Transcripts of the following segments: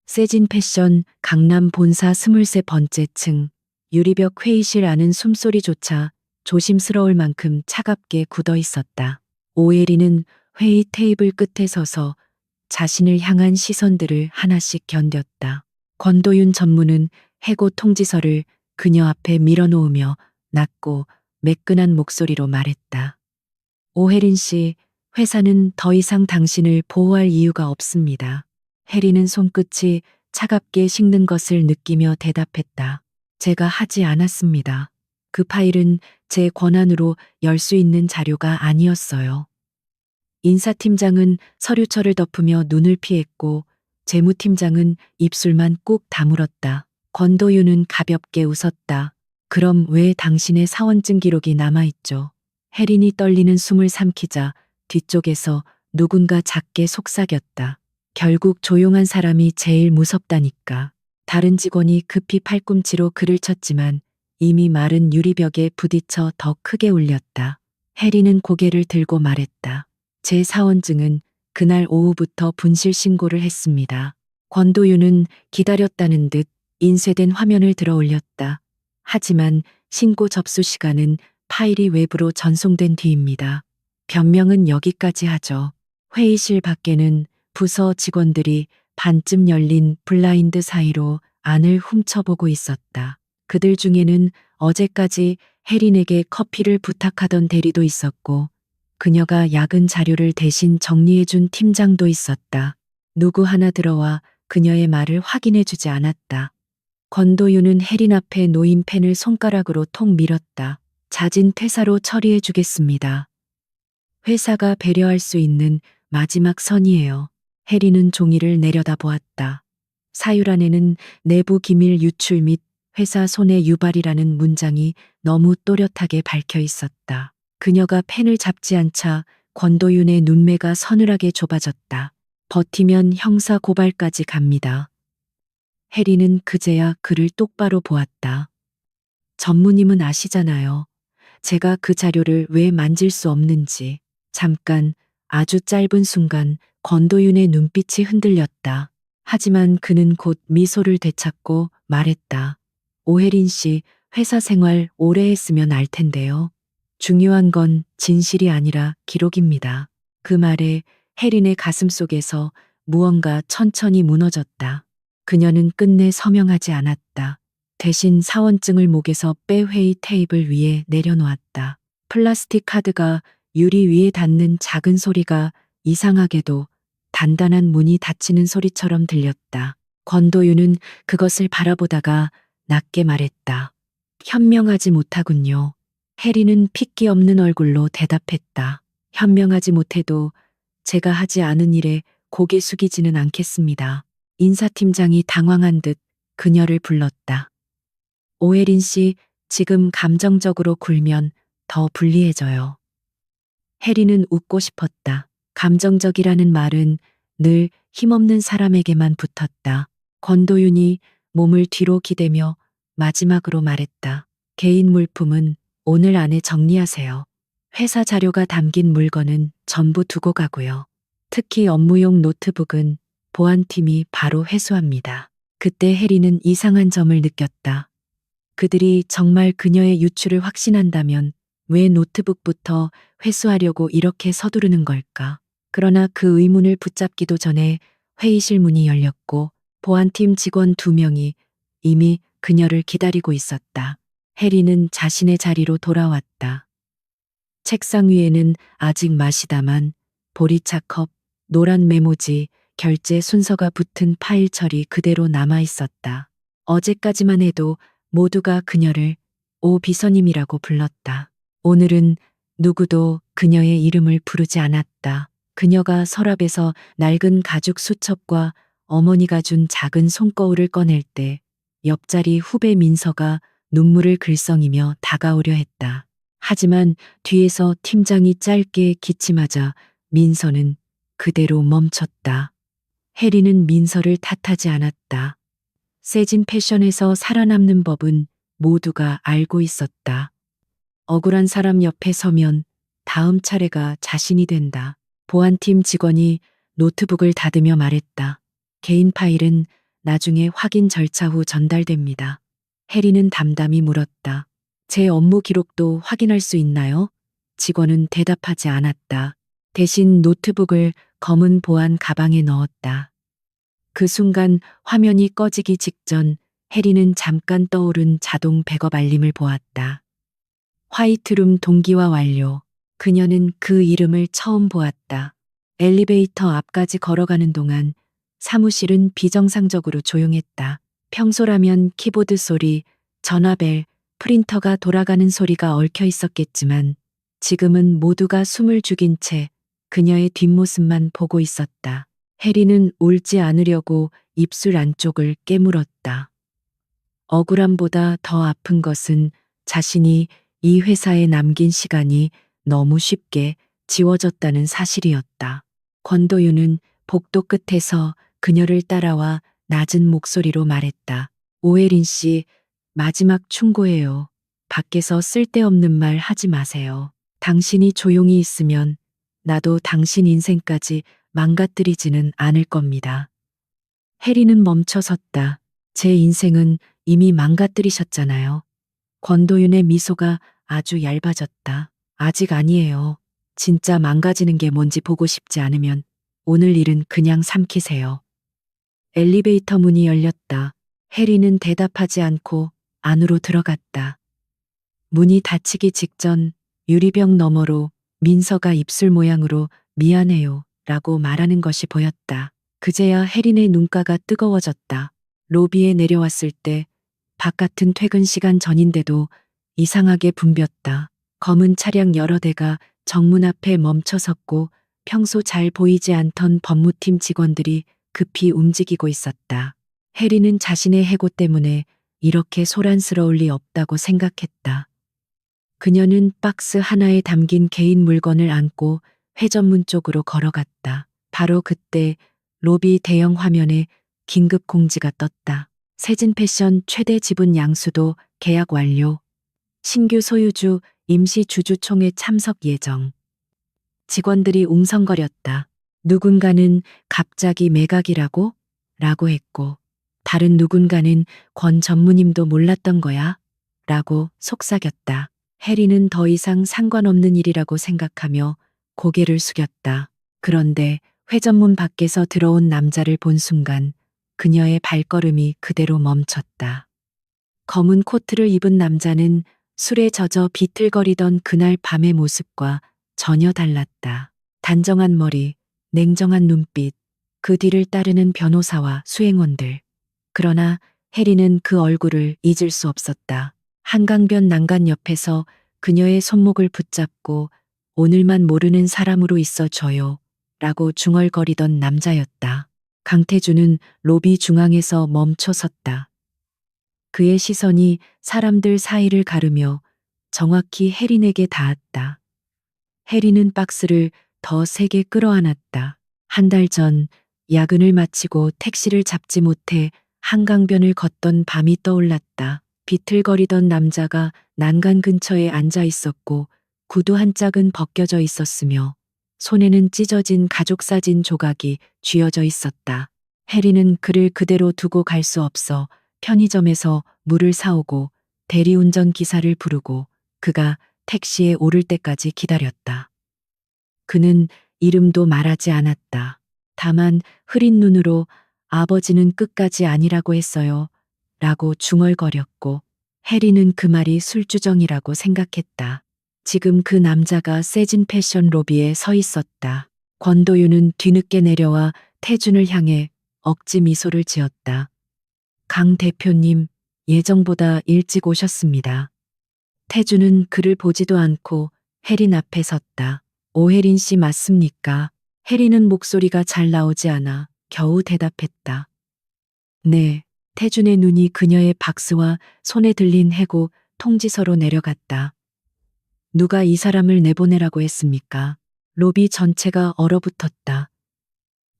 세진 패션 강남 본사 23번째 층. 유리벽 회의실 안은 숨소리조차 조심스러울 만큼 차갑게 굳어 있었다. 오예리는 회의 테이블 끝에 서서 자신을 향한 시선들을 하나씩 견뎠다. 권도윤 전무는 해고 통지서를 그녀 앞에 밀어놓으며 낮고 매끈한 목소리로 말했다. 오혜린 씨, 회사는 더 이상 당신을 보호할 이유가 없습니다. 혜리는 손끝이 차갑게 식는 것을 느끼며 대답했다. 제가 하지 않았습니다. 그 파일은 제 권한으로 열 수 있는 자료가 아니었어요. 인사팀장은 서류철을 덮으며 눈을 피했고 재무팀장은 입술만 꾹 다물었다. 권도윤은 가볍게 웃었다. 그럼 왜 당신의 사원증 기록이 남아있죠? 혜린이 떨리는 숨을 삼키자 뒤쪽에서 누군가 작게 속삭였다. 결국 조용한 사람이 제일 무섭다니까. 다른 직원이 급히 팔꿈치로 그를 쳤지만 이미 마른 유리벽에 부딪혀 더 크게 울렸다. 혜린은 고개를 들고 말했다. 제 사원증은 그날 오후부터 분실 신고를 했습니다. 권도윤은 기다렸다는 듯 인쇄된 화면을 들어 올렸다. 하지만 신고 접수 시간은 파일이 외부로 전송된 뒤입니다. 변명은 여기까지 하죠. 회의실 밖에는 부서 직원들이 반쯤 열린 블라인드 사이로 안을 훔쳐보고 있었다. 그들 중에는 어제까지 혜린에게 커피를 부탁하던 대리도 있었고 그녀가 야근 자료를 대신 정리해준 팀장도 있었다. 누구 하나 들어와 그녀의 말을 확인해주지 않았다. 권도윤은 혜린 앞에 놓인 펜을 손가락으로 톡 밀었다. 자진 퇴사로 처리해주겠습니다. 회사가 배려할 수 있는 마지막 선이에요. 혜린은 종이를 내려다보았다. 사유란에는 내부 기밀 유출 및 회사 손해 유발이라는 문장이 너무 또렷하게 박혀 있었다. 그녀가 펜을 잡지 않자 권도윤의 눈매가 서늘하게 좁아졌다. 버티면 형사 고발까지 갑니다. 혜린은 그제야 그를 똑바로 보았다. 전무님은 아시잖아요. 제가 그 자료를 왜 만질 수 없는지. 잠깐, 아주 짧은 순간 권도윤의 눈빛이 흔들렸다. 하지만 그는 곧 미소를 되찾고 말했다. 오혜린 씨, 회사 생활 오래 했으면 알 텐데요. 중요한 건 진실이 아니라 기록입니다. 그 말에 혜린의 가슴 속에서 무언가 천천히 무너졌다. 그녀는 끝내 서명하지 않았다. 대신 사원증을 목에서 빼 회의 테이블 위에 내려놓았다. 플라스틱 카드가 유리 위에 닿는 작은 소리가 이상하게도 단단한 문이 닫히는 소리처럼 들렸다. 권도윤은 그것을 바라보다가 낮게 말했다. 현명하지 못하군요. 혜리는 핏기 없는 얼굴로 대답했다. 현명하지 못해도 제가 하지 않은 일에 고개 숙이지는 않겠습니다. 인사팀장이 당황한 듯 그녀를 불렀다. 오혜린 씨, 지금 감정적으로 굴면 더 불리해져요. 혜리는 웃고 싶었다. 감정적이라는 말은 늘 힘없는 사람에게만 붙었다. 권도윤이 몸을 뒤로 기대며 마지막으로 말했다. 개인 물품은 오늘 안에 정리하세요. 회사 자료가 담긴 물건은 전부 두고 가고요. 특히 업무용 노트북은 보안팀이 바로 회수합니다. 그때 혜리는 이상한 점을 느꼈다. 그들이 정말 그녀의 유출을 확신한다면 왜 노트북부터 회수하려고 이렇게 서두르는 걸까? 그러나 그 의문을 붙잡기도 전에 회의실 문이 열렸고 보안팀 직원 2명이 이미 그녀를 기다리고 있었다. 혜리는 자신의 자리로 돌아왔다. 책상 위에는 아직 마시다만 보리차 컵, 노란 메모지, 결제 순서가 붙은 파일 처리 그대로 남아 있었다. 어제까지만 해도 모두가 그녀를 오 비서님이라고 불렀다. 오늘은 누구도 그녀의 이름을 부르지 않았다. 그녀가 서랍에서 낡은 가죽 수첩과 어머니가 준 작은 손거울을 꺼낼 때 옆자리 후배 민서가 눈물을 글썽이며 다가오려 했다. 하지만 뒤에서 팀장이 짧게 기침하자 민서는 그대로 멈췄다. 혜리는 민서를 탓하지 않았다. 세진 패션에서 살아남는 법은 모두가 알고 있었다. 억울한 사람 옆에 서면 다음 차례가 자신이 된다. 보안팀 직원이 노트북을 닫으며 말했다. 개인 파일은 나중에 확인 절차 후 전달됩니다. 해리는 담담히 물었다. 제 업무 기록도 확인할 수 있나요? 직원은 대답하지 않았다. 대신 노트북을 검은 보안 가방에 넣었다. 그 순간 화면이 꺼지기 직전 해리는 잠깐 떠오른 자동 백업 알림을 보았다. 화이트룸 동기화 완료. 그녀는 그 이름을 처음 보았다. 엘리베이터 앞까지 걸어가는 동안 사무실은 비정상적으로 조용했다. 평소라면 키보드 소리, 전화벨, 프린터가 돌아가는 소리가 얽혀 있었겠지만 지금은 모두가 숨을 죽인 채 그녀의 뒷모습만 보고 있었다. 해리는 울지 않으려고 입술 안쪽을 깨물었다. 억울함보다 더 아픈 것은 자신이 이 회사에 남긴 시간이 너무 쉽게 지워졌다는 사실이었다. 권도윤은 복도 끝에서 그녀를 따라와 낮은 목소리로 말했다. 오혜린 씨, 마지막 충고예요. 밖에서 쓸데없는 말 하지 마세요. 당신이 조용히 있으면 나도 당신 인생까지 망가뜨리지는 않을 겁니다. 해리는 멈춰섰다. 제 인생은 이미 망가뜨리셨잖아요. 권도윤의 미소가 아주 얇아졌다. 아직 아니에요. 진짜 망가지는 게 뭔지 보고 싶지 않으면 오늘 일은 그냥 삼키세요. 엘리베이터 문이 열렸다. 해리는 대답하지 않고 안으로 들어갔다. 문이 닫히기 직전 유리병 너머로 민서가 입술 모양으로 미안해요 라고 말하는 것이 보였다. 그제야 해린의 눈가가 뜨거워졌다. 로비에 내려왔을 때 바깥은 퇴근 시간 전인데도 이상하게 붐볐다. 검은 차량 여러 대가 정문 앞에 멈춰 섰고 평소 잘 보이지 않던 법무팀 직원들이 급히 움직이고 있었다. 해리는 자신의 해고 때문에 이렇게 소란스러울 리 없다고 생각했다. 그녀는 박스 하나에 담긴 개인 물건을 안고 회전문 쪽으로 걸어갔다. 바로 그때 로비 대형 화면에 긴급 공지가 떴다. 세진 패션 최대 지분 양수도 계약 완료. 신규 소유주 임시 주주총회 참석 예정. 직원들이 웅성거렸다. 누군가는 갑자기 매각이라고? 라고 했고, 다른 누군가는 권 전무님도 몰랐던 거야? 라고 속삭였다. 해리는 더 이상 상관없는 일이라고 생각하며 고개를 숙였다. 그런데 회전문 밖에서 들어온 남자를 본 순간 그녀의 발걸음이 그대로 멈췄다. 검은 코트를 입은 남자는 술에 젖어 비틀거리던 그날 밤의 모습과 전혀 달랐다. 단정한 머리, 냉정한 눈빛, 그 뒤를 따르는 변호사와 수행원들. 그러나 해리는 그 얼굴을 잊을 수 없었다. 한강변 난간 옆에서 그녀의 손목을 붙잡고 오늘만 모르는 사람으로 있어줘요 라고 중얼거리던 남자였다. 강태주는 로비 중앙에서 멈춰 섰다. 그의 시선이 사람들 사이를 가르며 정확히 해린에게 닿았다. 해린은 박스를 더 세게 끌어안았다. 한 달 전 야근을 마치고 택시를 잡지 못해 한강변을 걷던 밤이 떠올랐다. 비틀거리던 남자가 난간 근처에 앉아 있었고 구두 한 짝은 벗겨져 있었으며 손에는 찢어진 가족사진 조각이 쥐어져 있었다. 해리는 그를 그대로 두고 갈 수 없어 편의점에서 물을 사오고 대리운전 기사를 부르고 그가 택시에 오를 때까지 기다렸다. 그는 이름도 말하지 않았다. 다만 흐린 눈으로 아버지는 끝까지 아니라고 했어요. 라고 중얼거렸고 해리는 그 말이 술주정이라고 생각했다. 지금 그 남자가 세진 패션 로비에 서 있었다. 권도윤은 뒤늦게 내려와 태준을 향해 억지 미소를 지었다. 강 대표님, 예정보다 일찍 오셨습니다. 태준은 그를 보지도 않고 혜린 앞에 섰다. 오혜린 씨 맞습니까? 혜린은 목소리가 잘 나오지 않아 겨우 대답했다. 네. 태준의 눈이 그녀의 박스와 손에 들린 해고 통지서로 내려갔다. 누가 이 사람을 내보내라고 했습니까? 로비 전체가 얼어붙었다.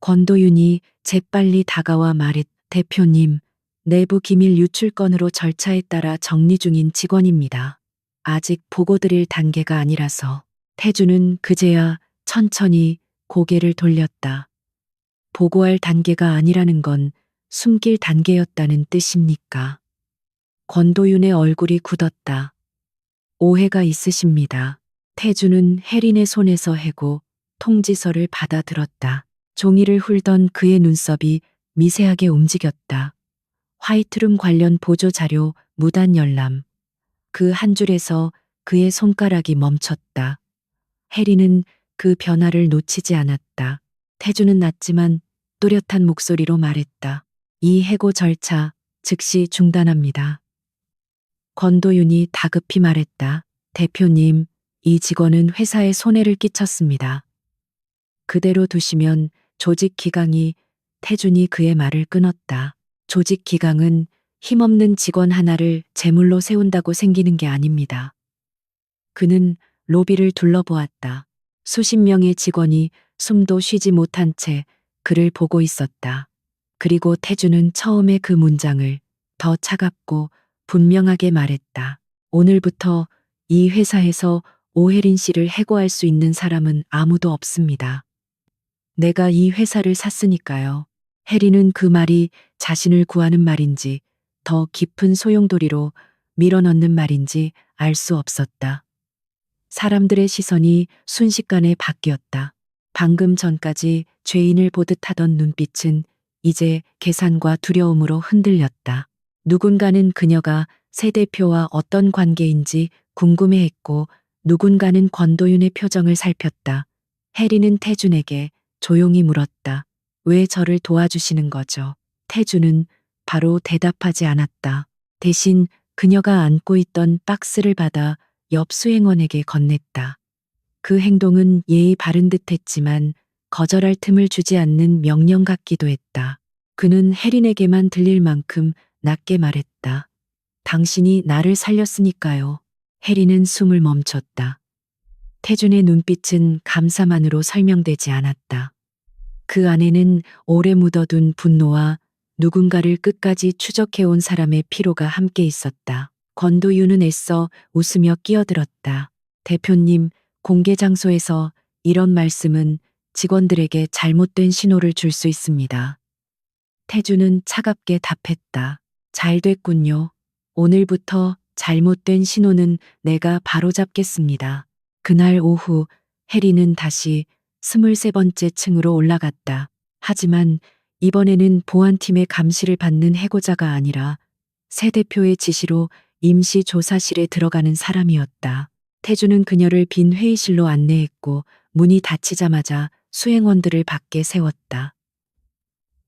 권도윤이 재빨리 다가와 말했. 대표님, 내부 기밀 유출 건으로 절차에 따라 정리 중인 직원입니다. 아직 보고 드릴 단계가 아니라서. 태준은 그제야 천천히 고개를 돌렸다. 보고할 단계가 아니라는 건 숨길 단계였다는 뜻입니까? 권도윤의 얼굴이 굳었다. 오해가 있으십니다. 태주는 혜린의 손에서 해고 통지서를 받아들었다. 종이를 훑던 그의 눈썹이 미세하게 움직였다. 화이트룸 관련 보조 자료 무단 열람. 그 한 줄에서 그의 손가락이 멈췄다. 혜린은 그 변화를 놓치지 않았다. 태주는 낮지만 또렷한 목소리로 말했다. 이 해고 절차 즉시 중단합니다. 권도윤이 다급히 말했다. 대표님, 이 직원은 회사에 손해를 끼쳤습니다. 그대로 두시면 조직 기강이. 태준이 그의 말을 끊었다. 조직 기강은 힘없는 직원 하나를 제물로 세운다고 생기는 게 아닙니다. 그는 로비를 둘러보았다. 수십 명의 직원이 숨도 쉬지 못한 채 그를 보고 있었다. 그리고 태주는 처음에 그 문장을 더 차갑고 분명하게 말했다. 오늘부터 이 회사에서 오혜린 씨를 해고할 수 있는 사람은 아무도 없습니다. 내가 이 회사를 샀으니까요. 혜린은 그 말이 자신을 구하는 말인지 더 깊은 소용돌이로 밀어넣는 말인지 알 수 없었다. 사람들의 시선이 순식간에 바뀌었다. 방금 전까지 죄인을 보듯 하던 눈빛은 이제 계산과 두려움으로 흔들렸다. 누군가는 그녀가 새 대표와 어떤 관계인지 궁금해했고 누군가는 권도윤의 표정을 살폈다. 혜리는 태준에게 조용히 물었다. 왜 저를 도와주시는 거죠? 태준은 바로 대답하지 않았다. 대신 그녀가 안고 있던 박스를 받아 옆 수행원에게 건넸다. 그 행동은 예의 바른 듯 했지만 거절할 틈을 주지 않는 명령 같기도 했다. 그는 혜린에게만 들릴 만큼 낮게 말했다. 당신이 나를 살렸으니까요. 혜린은 숨을 멈췄다. 태준의 눈빛은 감사만으로 설명되지 않았다. 그 안에는 오래 묻어둔 분노와 누군가를 끝까지 추적해온 사람의 피로가 함께 있었다. 권도윤은 애써 웃으며 끼어들었다. 대표님, 공개 장소에서 이런 말씀은 직원들에게 잘못된 신호를 줄 수 있습니다. 태주는 차갑게 답했다. 잘 됐군요. 오늘부터 잘못된 신호는 내가 바로잡겠습니다. 그날 오후 혜리는 다시 23번째 층으로 올라갔다. 하지만 이번에는 보안팀의 감시를 받는 해고자가 아니라 새 대표의 지시로 임시 조사실에 들어가는 사람이었다. 태주는 그녀를 빈 회의실로 안내했고 문이 닫히자마자 수행원들을 밖에 세웠다.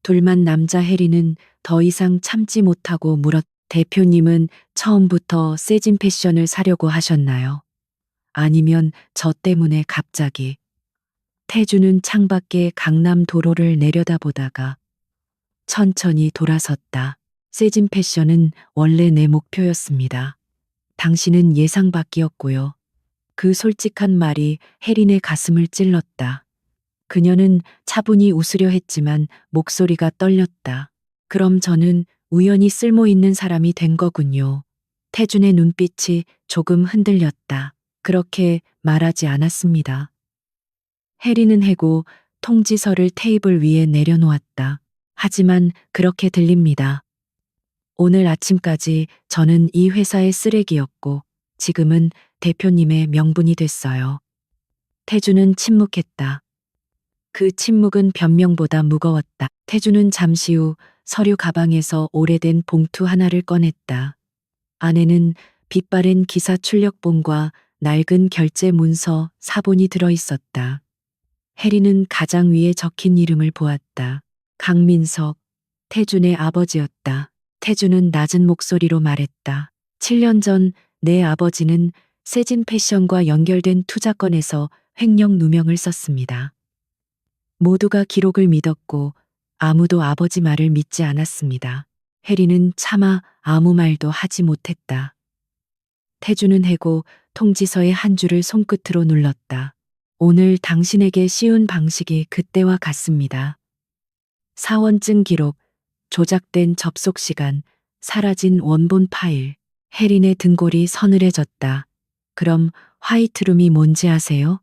둘만 남자 혜리는 더 이상 참지 못하고 물었. 대표님은 처음부터 세진 패션을 사려고 하셨나요? 아니면 저 때문에 갑자기. 태주는 창밖에 강남 도로를 내려다보다가 천천히 돌아섰다. 세진 패션은 원래 내 목표였습니다. 당신은 예상 밖이었고요. 그 솔직한 말이 혜린의 가슴을 찔렀다. 그녀는 차분히 웃으려 했지만 목소리가 떨렸다. 그럼 저는 우연히 쓸모 있는 사람이 된 거군요. 태준의 눈빛이 조금 흔들렸다. 그렇게 말하지 않았습니다. 혜리는 해고 통지서를 테이블 위에 내려놓았다. 하지만 그렇게 들립니다. 오늘 아침까지 저는 이 회사의 쓰레기였고 지금은 대표님의 명분이 됐어요. 태주는 침묵했다. 그 침묵은 변명보다 무거웠다. 태주는 잠시 후 서류 가방에서 오래된 봉투 하나를 꺼냈다. 안에는 빛바랜 기사 출력본과 낡은 결제 문서 사본이 들어 있었다. 혜리는 가장 위에 적힌 이름을 보았다. 강민석, 태준의 아버지였다. 태준은 낮은 목소리로 말했다. 7년 전 내 아버지는 세진 패션과 연결된 투자건에서 횡령 누명을 썼습니다. 모두가 기록을 믿었고 아무도 아버지 말을 믿지 않았습니다. 혜리는 차마 아무 말도 하지 못했다. 태주는 해고 통지서의 한 줄을 손끝으로 눌렀다. 오늘 당신에게 씌운 방식이 그때와 같습니다. 사원증 기록, 조작된 접속 시간, 사라진 원본 파일. 혜린의 등골이 서늘해졌다. 그럼 화이트룸이 뭔지 아세요?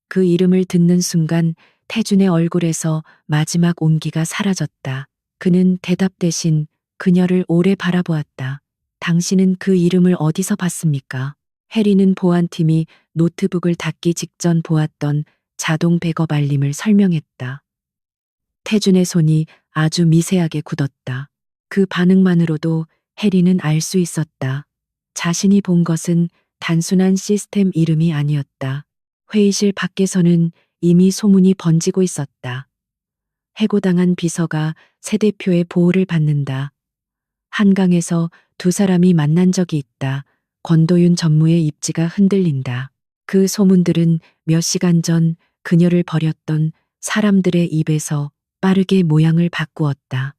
그 이름을 듣는 순간 태준의 얼굴에서 마지막 온기가 사라졌다. 그는 대답 대신 그녀를 오래 바라보았다. 당신은 그 이름을 어디서 봤습니까? 해리는 보안팀이 노트북을 닫기 직전 보았던 자동 백업 알림을 설명했다. 태준의 손이 아주 미세하게 굳었다. 그 반응만으로도 해리는 알 수 있었다. 자신이 본 것은 단순한 시스템 이름이 아니었다. 회의실 밖에서는 이미 소문이 번지고 있었다. 해고당한 비서가 새 대표의 보호를 받는다. 한강에서 두 사람이 만난 적이 있다. 권도윤 전무의 입지가 흔들린다. 그 소문들은 몇 시간 전 그녀를 버렸던 사람들의 입에서 빠르게 모양을 바꾸었다.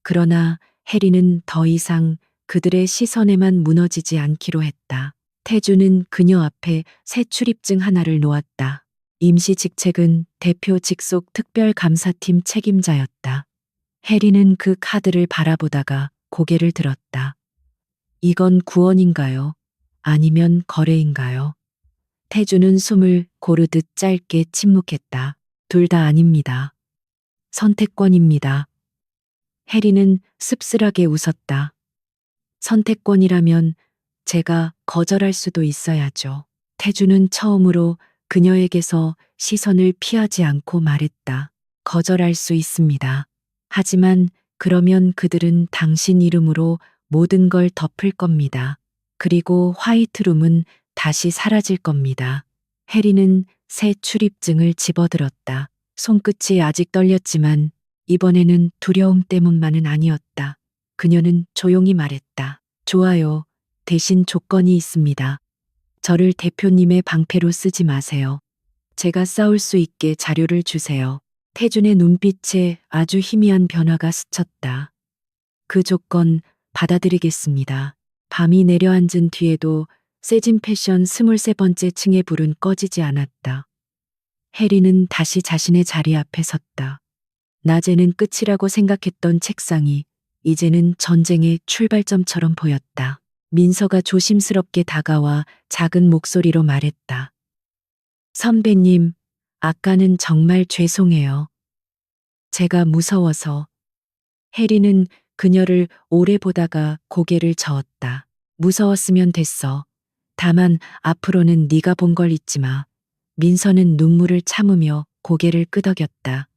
그러나 해리는 더 이상 그들의 시선에만 무너지지 않기로 했다. 태주는 그녀 앞에 새 출입증 하나를 놓았다. 임시 직책은 대표 직속 특별감사팀 책임자였다. 해리는 그 카드를 바라보다가 고개를 들었다. 이건 구원인가요? 아니면 거래인가요? 태주는 숨을 고르듯 짧게 침묵했다. 둘 다 아닙니다. 선택권입니다. 해리는 씁쓸하게 웃었다. 선택권이라면 제가 거절할 수도 있어야죠. 태주는 처음으로 그녀에게서 시선을 피하지 않고 말했다. 거절할 수 있습니다. 하지만 그러면 그들은 당신 이름으로 모든 걸 덮을 겁니다. 그리고 화이트룸은 다시 사라질 겁니다. 해리는 새 출입증을 집어들었다. 손끝이 아직 떨렸지만 이번에는 두려움 때문만은 아니었다. 그녀는 조용히 말했다. 좋아요. 대신 조건이 있습니다. 저를 대표님의 방패로 쓰지 마세요. 제가 싸울 수 있게 자료를 주세요. 태준의 눈빛에 아주 희미한 변화가 스쳤다. 그 조건 받아들이겠습니다. 밤이 내려앉은 뒤에도 세진 패션 23번째 층의 불은 꺼지지 않았다. 해리는 다시 자신의 자리 앞에 섰다. 낮에는 끝이라고 생각했던 책상이 이제는 전쟁의 출발점처럼 보였다. 민서가 조심스럽게 다가와 작은 목소리로 말했다. 선배님, 아까는 정말 죄송해요. 제가 무서워서. 해리는 그녀를 오래 보다가 고개를 저었다. 무서웠으면 됐어. 다만 앞으로는 네가 본 걸 잊지 마. 민서는 눈물을 참으며 고개를 끄덕였다.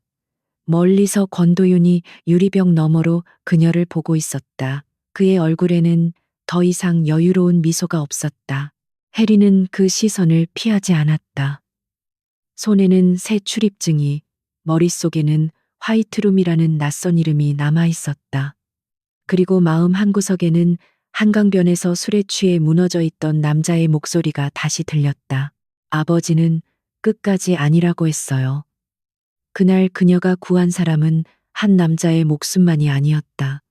멀리서 권도윤이 유리벽 너머로 그녀를 보고 있었다. 그의 얼굴에는 더 이상 여유로운 미소가 없었다. 해리는 그 시선을 피하지 않았다. 손에는 새 출입증이, 머릿속에는 화이트룸이라는 낯선 이름이 남아 있었다. 그리고 마음 한구석에는 한강변에서 술에 취해 무너져 있던 남자의 목소리가 다시 들렸다. 아버지는 끝까지 아니라고 했어요. 그날 그녀가 구한 사람은 한 남자의 목숨만이 아니었다.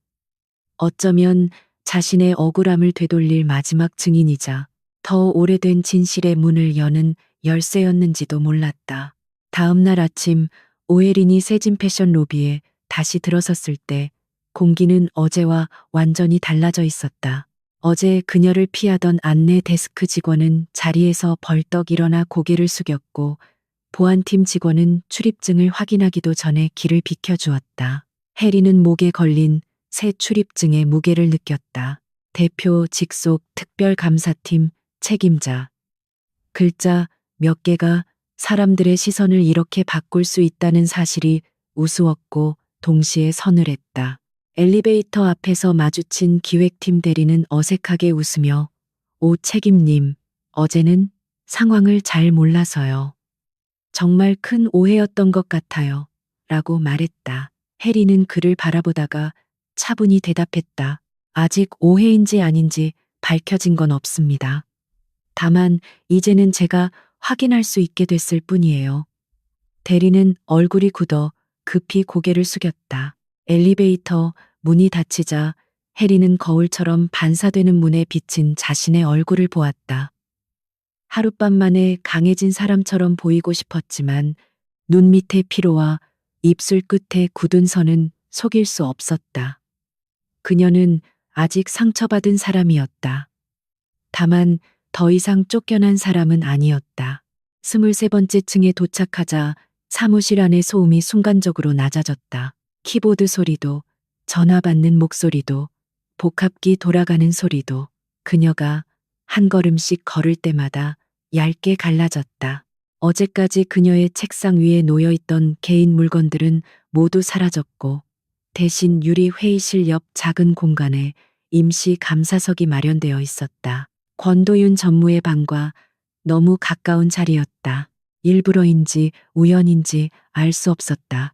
어쩌면 자신의 억울함을 되돌릴 마지막 증인이자 더 오래된 진실의 문을 여는 열쇠였는지도 몰랐다. 다음 날 아침 오혜린이 세진 패션 로비에 다시 들어섰을 때 공기는 어제와 완전히 달라져 있었다. 어제 그녀를 피하던 안내 데스크 직원은 자리에서 벌떡 일어나 고개를 숙였고 보안팀 직원은 출입증을 확인하기도 전에 길을 비켜주었다. 해리는 목에 걸린 새 출입증의 무게를 느꼈다. 대표 직속 특별감사팀 책임자. 글자 몇 개가 사람들의 시선을 이렇게 바꿀 수 있다는 사실이 우스웠고 동시에 서늘했다. 엘리베이터 앞에서 마주친 기획팀 대리는 어색하게 웃으며 오 책임님, 어제는 상황을 잘 몰라서요. 정말 큰 오해였던 것 같아요. 라고 말했다. 해리는 그를 바라보다가 차분히 대답했다. 아직 오해인지 아닌지 밝혀진 건 없습니다. 다만 이제는 제가 확인할 수 있게 됐을 뿐이에요. 대리는 얼굴이 굳어 급히 고개를 숙였다. 엘리베이터 문이 닫히자 해리는 거울처럼 반사되는 문에 비친 자신의 얼굴을 보았다. 하룻밤 만에 강해진 사람처럼 보이고 싶었지만 눈 밑의 피로와 입술 끝에 굳은 선은 속일 수 없었다. 그녀는 아직 상처받은 사람이었다. 다만 더 이상 쫓겨난 사람은 아니었다. 23번째 층에 도착하자 사무실 안의 소음이 순간적으로 낮아졌다. 키보드 소리도 전화 받는 목소리도, 복합기 돌아가는 소리도, 그녀가 한 걸음씩 걸을 때마다 얇게 갈라졌다. 어제까지 그녀의 책상 위에 놓여있던 개인 물건들은 모두 사라졌고, 대신 유리 회의실 옆 작은 공간에 임시 감사석이 마련되어 있었다. 권도윤 전무의 방과 너무 가까운 자리였다. 일부러인지 우연인지 알 수 없었다.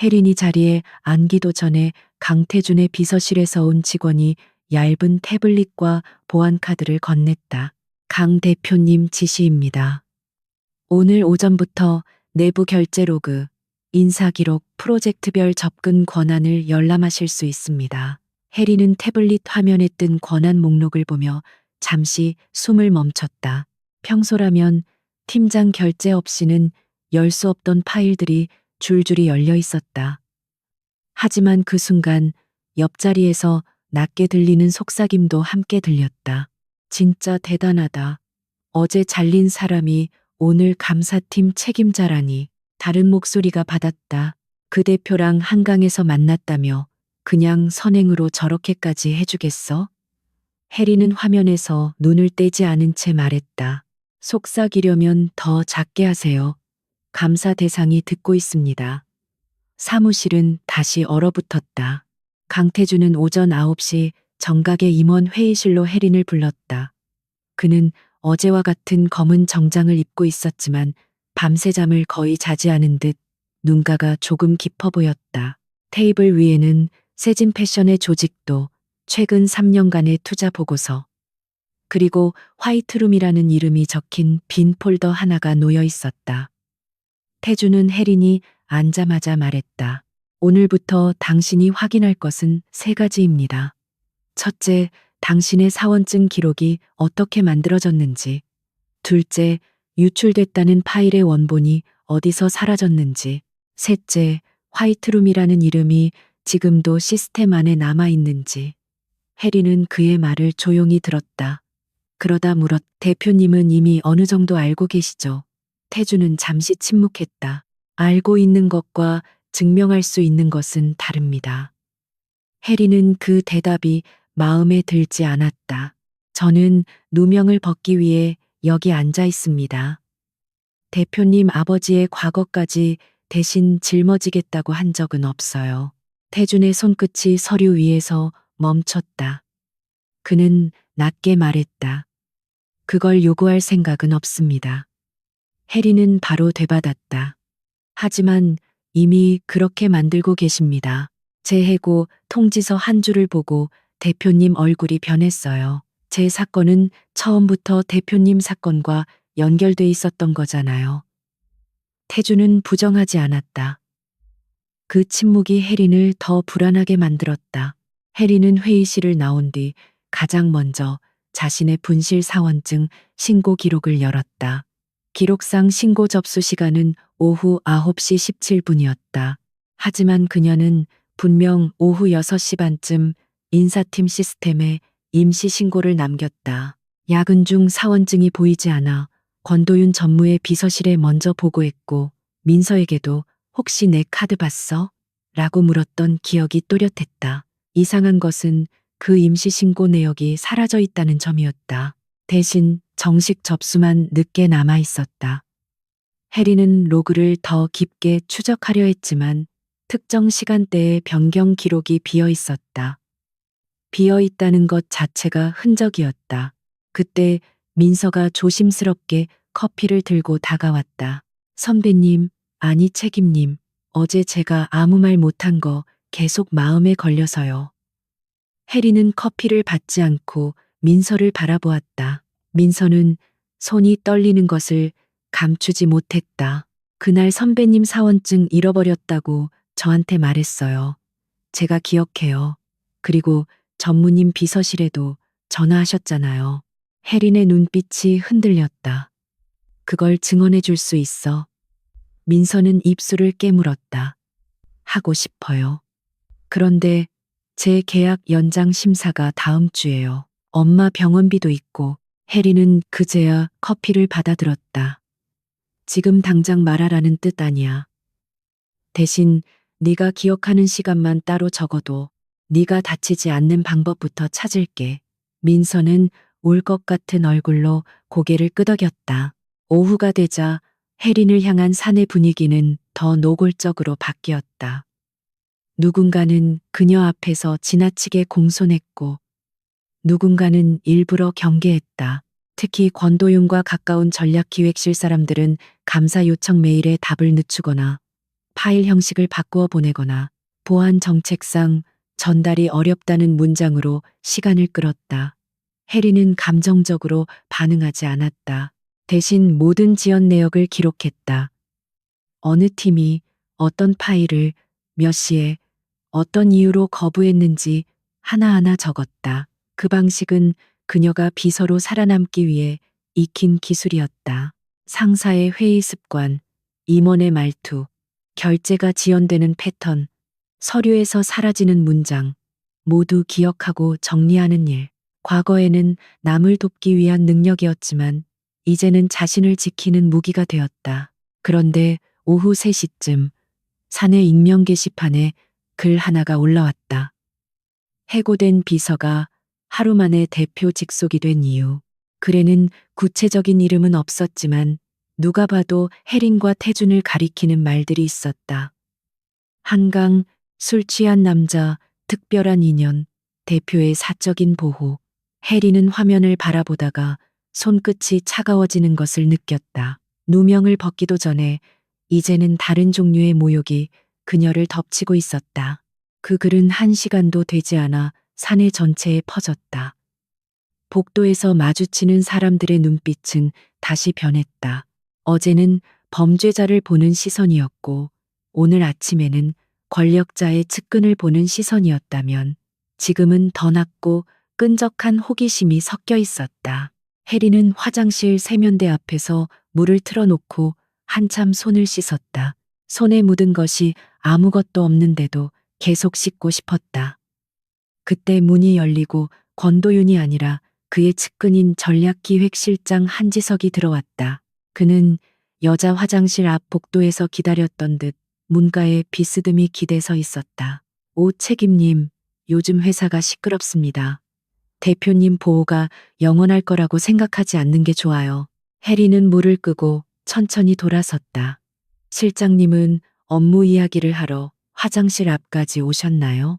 혜린이 자리에 앉기도 전에 강태준의 비서실에서 온 직원이 얇은 태블릿과 보안카드를 건넸다. 강 대표님 지시입니다. 오늘 오전부터 내부 결제 로그, 인사기록, 프로젝트별 접근 권한을 열람하실 수 있습니다. 혜리는 태블릿 화면에 뜬 권한 목록을 보며 잠시 숨을 멈췄다. 평소라면 팀장 결제 없이는 열 수 없던 파일들이 줄줄이 열려 있었다. 하지만 그 순간 옆자리에서 낮게 들리는 속삭임도 함께 들렸다. 진짜 대단하다. 어제 잘린 사람이 오늘 감사팀 책임자라니. 다른 목소리가 받았다. 그 대표랑 한강에서 만났다며 그냥 선행으로 저렇게까지 해주겠어? 혜리는 화면에서 눈을 떼지 않은 채 말했다. 속삭이려면 더 작게 하세요. 감사 대상이 듣고 있습니다. 사무실은 다시 얼어붙었다. 강태준은 오전 9시 정각의 임원 회의실로 혜린을 불렀다. 그는 어제와 같은 검은 정장을 입고 있었지만 밤새 잠을 거의 자지 않은 듯 눈가가 조금 깊어 보였다. 테이블 위에는 세진 패션의 조직도, 최근 3년간의 투자 보고서, 그리고 화이트룸이라는 이름이 적힌 빈 폴더 하나가 놓여 있었다. 태주는 혜린이 앉자마자 말했다. 오늘부터 당신이 확인할 것은 3가지입니다. 첫째, 당신의 사원증 기록이 어떻게 만들어졌는지. 둘째, 유출됐다는 파일의 원본이 어디서 사라졌는지. 셋째, 화이트룸이라는 이름이 지금도 시스템 안에 남아 있는지. 혜리는 그의 말을 조용히 들었다. 그러다 물었. 대표님은 이미 어느 정도 알고 계시죠? 태주는 잠시 침묵했다. 알고 있는 것과 증명할 수 있는 것은 다릅니다. 혜리는 그 대답이 마음에 들지 않았다. 저는 누명을 벗기 위해 여기 앉아 있습니다. 대표님 아버지의 과거까지 대신 짊어지겠다고 한 적은 없어요. 태준의 손끝이 서류 위에서 멈췄다. 그는 낮게 말했다. 그걸 요구할 생각은 없습니다. 혜리는 바로 되받았다. 하지만 이미 그렇게 만들고 계십니다. 재해고 통지서 한 줄을 보고 대표님 얼굴이 변했어요. 제 사건은 처음부터 대표님 사건과 연결돼 있었던 거잖아요. 태주는 부정하지 않았다. 그 침묵이 혜린을 더 불안하게 만들었다. 혜린은 회의실을 나온 뒤 가장 먼저 자신의 분실 사원증 신고 기록을 열었다. 기록상 신고 접수 시간은 오후 9시 17분이었다. 하지만 그녀는 분명 오후 6시 반쯤 인사팀 시스템에 임시 신고를 남겼다. 야근 중 사원증이 보이지 않아 권도윤 전무의 비서실에 먼저 보고했고 민서에게도 혹시 내 카드 봤어? 라고 물었던 기억이 또렷했다. 이상한 것은 그 임시 신고 내역이 사라져 있다는 점이었다. 대신 정식 접수만 늦게 남아 있었다. 혜리는 로그를 더 깊게 추적하려 했지만 특정 시간대에 변경 기록이 비어 있었다. 비어 있다는 것 자체가 흔적이었다. 그때 민서가 조심스럽게 커피를 들고 다가왔다. 선배님, 아니 책임님, 어제 제가 아무 말 못한 거 계속 마음에 걸려서요. 혜리는 커피를 받지 않고 민서를 바라보았다. 민서는 손이 떨리는 것을 감추지 못했다. 그날 선배님 사원증 잃어버렸다고 저한테 말했어요. 제가 기억해요. 그리고 전무님 비서실에도 전화하셨잖아요. 혜린의 눈빛이 흔들렸다. 그걸 증언해 줄 수 있어. 민서는 입술을 깨물었다. 하고 싶어요. 그런데 제 계약 연장 심사가 다음 주예요. 엄마 병원비도 있고. 혜리는 그제야 커피를 받아들었다. 지금 당장 말하라는 뜻 아니야. 대신 네가 기억하는 시간만 따로 적어도 네가 다치지 않는 방법부터 찾을게. 민서는 울 것 같은 얼굴로 고개를 끄덕였다. 오후가 되자 혜린을 향한 산의 분위기는 더 노골적으로 바뀌었다. 누군가는 그녀 앞에서 지나치게 공손했고 누군가는 일부러 경계했다. 특히 권도윤과 가까운 전략기획실 사람들은 감사 요청 메일에 답을 늦추거나 파일 형식을 바꾸어 보내거나 보안 정책상 전달이 어렵다는 문장으로 시간을 끌었다. 혜리는 감정적으로 반응하지 않았다. 대신 모든 지연 내역을 기록했다. 어느 팀이 어떤 파일을 몇 시에 어떤 이유로 거부했는지 하나하나 적었다. 그 방식은 그녀가 비서로 살아남기 위해 익힌 기술이었다. 상사의 회의 습관, 임원의 말투, 결제가 지연되는 패턴, 서류에서 사라지는 문장, 모두 기억하고 정리하는 일. 과거에는 남을 돕기 위한 능력이었지만 이제는 자신을 지키는 무기가 되었다. 그런데 오후 3시쯤 사내 익명 게시판에 글 하나가 올라왔다. 해고된 비서가 하루 만에 대표 직속이 된 이유. 글에는 구체적인 이름은 없었지만 누가 봐도 혜린과 태준을 가리키는 말들이 있었다. 한강, 술 취한 남자, 특별한 인연, 대표의 사적인 보호. 혜린은 화면을 바라보다가 손끝이 차가워지는 것을 느꼈다. 누명을 벗기도 전에 이제는 다른 종류의 모욕이 그녀를 덮치고 있었다. 그 글은 1시간도 되지 않아 사내 전체에 퍼졌다. 복도에서 마주치는 사람들의 눈빛은 다시 변했다. 어제는 범죄자를 보는 시선이었고 오늘 아침에는 권력자의 측근을 보는 시선이었다면 지금은 더 낮고 끈적한 호기심이 섞여 있었다. 혜리는 화장실 세면대 앞에서 물을 틀어놓고 한참 손을 씻었다. 손에 묻은 것이 아무것도 없는데도 계속 씻고 싶었다. 그때 문이 열리고 권도윤이 아니라 그의 측근인 전략기획실장 한지석이 들어왔다. 그는 여자 화장실 앞 복도에서 기다렸던 듯 문가에 비스듬히 기대서 있었다. 오 책임님, 요즘 회사가 시끄럽습니다. 대표님 보호가 영원할 거라고 생각하지 않는 게 좋아요. 혜리는 물을 끄고 천천히 돌아섰다. 실장님은 업무 이야기를 하러 화장실 앞까지 오셨나요?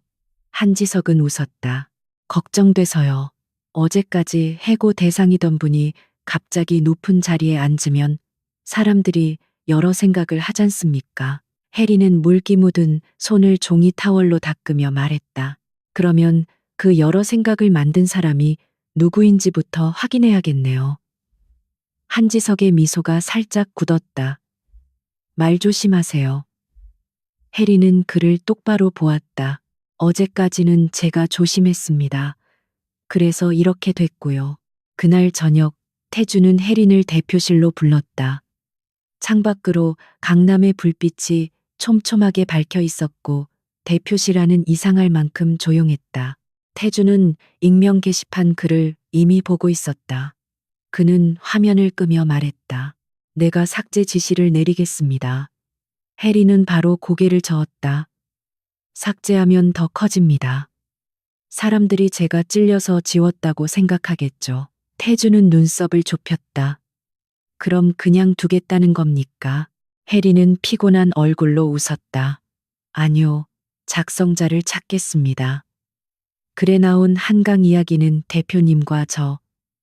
한지석은 웃었다. 걱정돼서요. 어제까지 해고 대상이던 분이 갑자기 높은 자리에 앉으면 사람들이 여러 생각을 하잖습니까? 혜리는 물기 묻은 손을 종이 타월로 닦으며 말했다. 그러면 그 여러 생각을 만든 사람이 누구인지부터 확인해야겠네요. 한지석의 미소가 살짝 굳었다. 말 조심하세요. 혜리는 그를 똑바로 보았다. 어제까지는 제가 조심했습니다. 그래서 이렇게 됐고요. 그날 저녁 태주는 혜린을 대표실로 불렀다. 창밖으로 강남의 불빛이 촘촘하게 밝혀 있었고 대표실 안은 이상할 만큼 조용했다. 태주는 익명 게시판 글을 이미 보고 있었다. 그는 화면을 끄며 말했다. 내가 삭제 지시를 내리겠습니다. 혜리는 바로 고개를 저었다. 삭제하면 더 커집니다. 사람들이 제가 찔려서 지웠다고 생각하겠죠. 태주는 눈썹을 좁혔다. 그럼 그냥 두겠다는 겁니까? 혜리는 피곤한 얼굴로 웃었다. 아니요, 작성자를 찾겠습니다. 글에 나온 한강 이야기는 대표님과 저,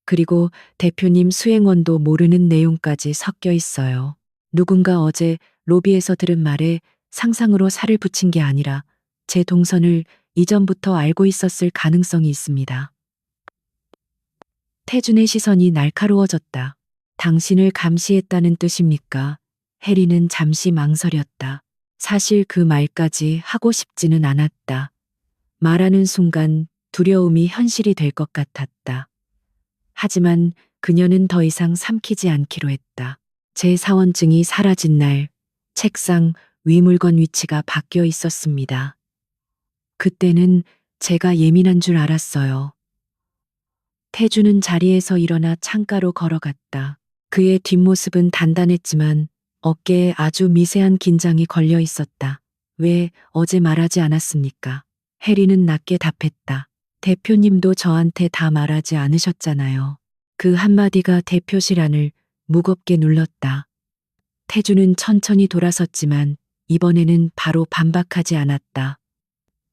그리고 대표님 수행원도 모르는 내용까지 섞여 있어요. 누군가 어제 로비에서 들은 말에 상상으로 살을 붙인 게 아니라 제 동선을 이전부터 알고 있었을 가능성이 있습니다. 태준의 시선이 날카로워졌다. 당신을 감시했다는 뜻입니까? 혜리는 잠시 망설였다. 사실 그 말까지 하고 싶지는 않았다. 말하는 순간 두려움이 현실이 될 것 같았다. 하지만 그녀는 더 이상 삼키지 않기로 했다. 제 사원증이 사라진 날 책상 위 물건 위치가 바뀌어 있었습니다. 그때는 제가 예민한 줄 알았어요. 태주는 자리에서 일어나 창가로 걸어갔다. 그의 뒷모습은 단단했지만 어깨에 아주 미세한 긴장이 걸려 있었다. 왜 어제 말하지 않았습니까? 해리는 낮게 답했다. 대표님도 저한테 다 말하지 않으셨잖아요. 그 한마디가 대표실 안을 무겁게 눌렀다. 태주는 천천히 돌아섰지만 이번에는 바로 반박하지 않았다.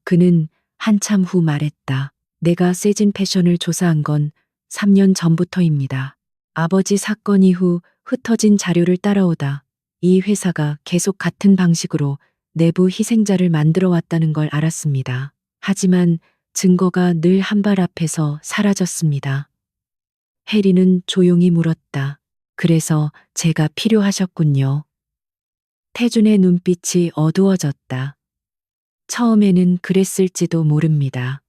그는 한참 후 말했다. 내가 세진 패션을 조사한 건 3년 전부터입니다. 아버지 사건 이후 흩어진 자료를 따라오다 이 회사가 계속 같은 방식으로 내부 희생자를 만들어 왔다는 걸 알았습니다. 하지만 증거가 늘 한 발 앞에서 사라졌습니다. 해리는 조용히 물었다. 그래서 제가 필요하셨군요. 태준의 눈빛이 어두워졌다. 처음에는 그랬을지도 모릅니다.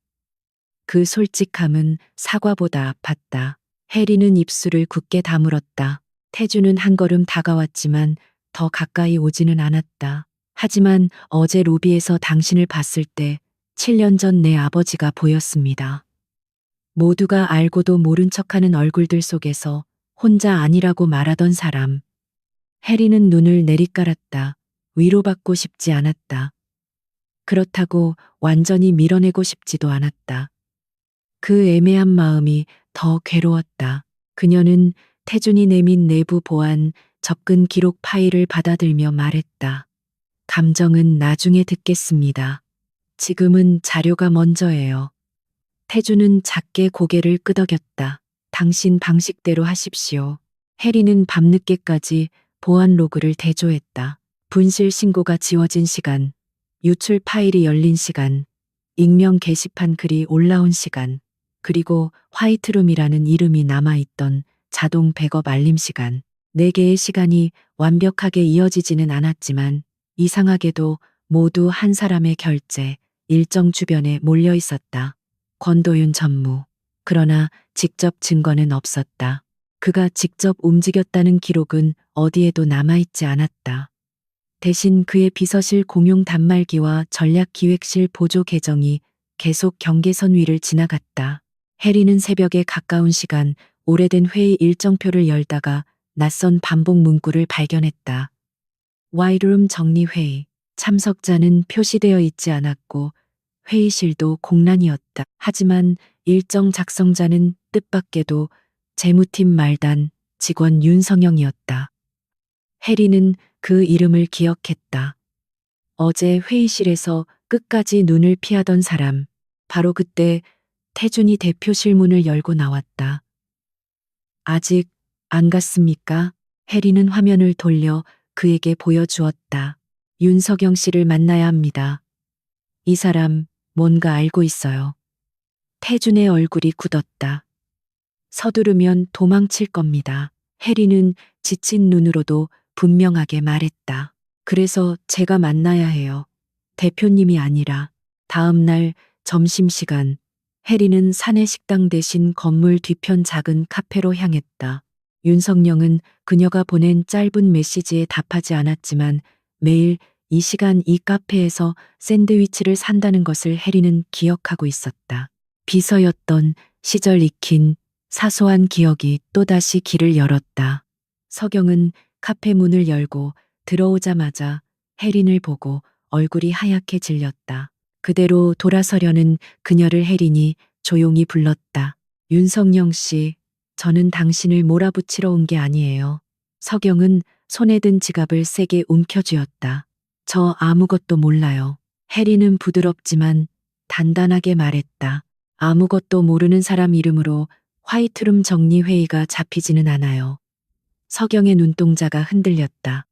그 솔직함은 사과보다 아팠다. 해리는 입술을 굳게 다물었다. 태주는 한 걸음 다가왔지만 더 가까이 오지는 않았다. 하지만 어제 로비에서 당신을 봤을 때 7년 전 내 아버지가 보였습니다. 모두가 알고도 모른 척하는 얼굴들 속에서 혼자 아니라고 말하던 사람. 해리는 눈을 내리깔았다. 위로받고 싶지 않았다. 그렇다고 완전히 밀어내고 싶지도 않았다. 그 애매한 마음이 더 괴로웠다. 그녀는 태준이 내민 내부 보안 접근 기록 파일을 받아들며 말했다. 감정은 나중에 듣겠습니다. 지금은 자료가 먼저예요. 태준은 작게 고개를 끄덕였다. 당신 방식대로 하십시오. 해리는 밤늦게까지 보안 로그를 대조했다. 분실 신고가 지워진 시간, 유출 파일이 열린 시간, 익명 게시판 글이 올라온 시간, 그리고 화이트룸이라는 이름이 남아있던 자동 백업 알림 시간. 4개의 시간이 완벽하게 이어지지는 않았지만 이상하게도 모두 한 사람의 결제, 일정 주변에 몰려 있었다. 권도윤 전무. 그러나 직접 증거는 없었다. 그가 직접 움직였다는 기록은 어디에도 남아있지 않았다. 대신 그의 비서실 공용 단말기와 전략기획실 보조 계정이 계속 경계선 위를 지나갔다. 해리는 새벽에 가까운 시간 오래된 회의 일정표를 열다가 낯선 반복 문구를 발견했다. 와이드룸 정리회의. 참석자는 표시되어 있지 않았고 회의실도 공란이었다. 하지만 일정 작성자는 뜻밖에도 재무팀 말단 직원 윤성영이었다. 해리는 그 이름을 기억했다. 어제 회의실에서 끝까지 눈을 피하던 사람. 바로 그때 태준이 대표실 문을 열고 나왔다. 아직 안 갔습니까? 해리는 화면을 돌려 그에게 보여주었다. 윤석영 씨를 만나야 합니다. 이 사람 뭔가 알고 있어요. 태준의 얼굴이 굳었다. 서두르면 도망칠 겁니다. 해리는 지친 눈으로도 분명하게 말했다. 그래서 제가 만나야 해요. 대표님이 아니라. 다음 날 점심시간, 해리는 사내 식당 대신 건물 뒤편 작은 카페로 향했다. 윤석영은 그녀가 보낸 짧은 메시지에 답하지 않았지만 매일 이 시간 이 카페에서 샌드위치를 산다는 것을 해리는 기억하고 있었다. 비서였던 시절 익힌 사소한 기억이 또다시 길을 열었다. 서경은 카페 문을 열고 들어오자마자 혜린을 보고 얼굴이 하얗게 질렸다. 그대로 돌아서려는 그녀를 혜린이 조용히 불렀다. 윤석영 씨, 저는 당신을 몰아붙이러 온 게 아니에요. 서경은 손에 든 지갑을 세게 움켜쥐었다. 저 아무것도 몰라요. 혜린은 부드럽지만 단단하게 말했다. 아무것도 모르는 사람 이름으로 화이트룸 정리회의가 잡히지는 않아요. 서경의 눈동자가 흔들렸다.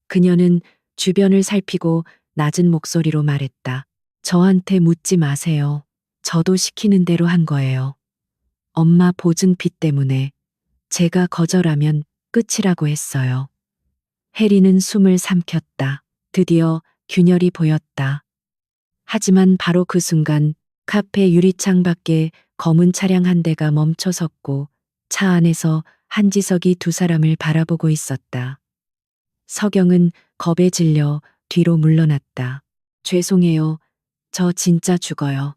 그녀는 주변을 살피고 낮은 목소리로 말했다. 저한테 묻지 마세요. 저도 시키는 대로 한 거예요. 엄마 보증비 때문에 제가 거절하면 끝이라고 했어요. 해리는 숨을 삼켰다. 드디어 균열이 보였다. 하지만 바로 그 순간 카페 유리창 밖에 검은 차량 한 대가 멈춰 섰고 차 안에서 한지석이 두 사람을 바라보고 있었다. 서경은 겁에 질려 뒤로 물러났다. 죄송해요. 저 진짜 죽어요.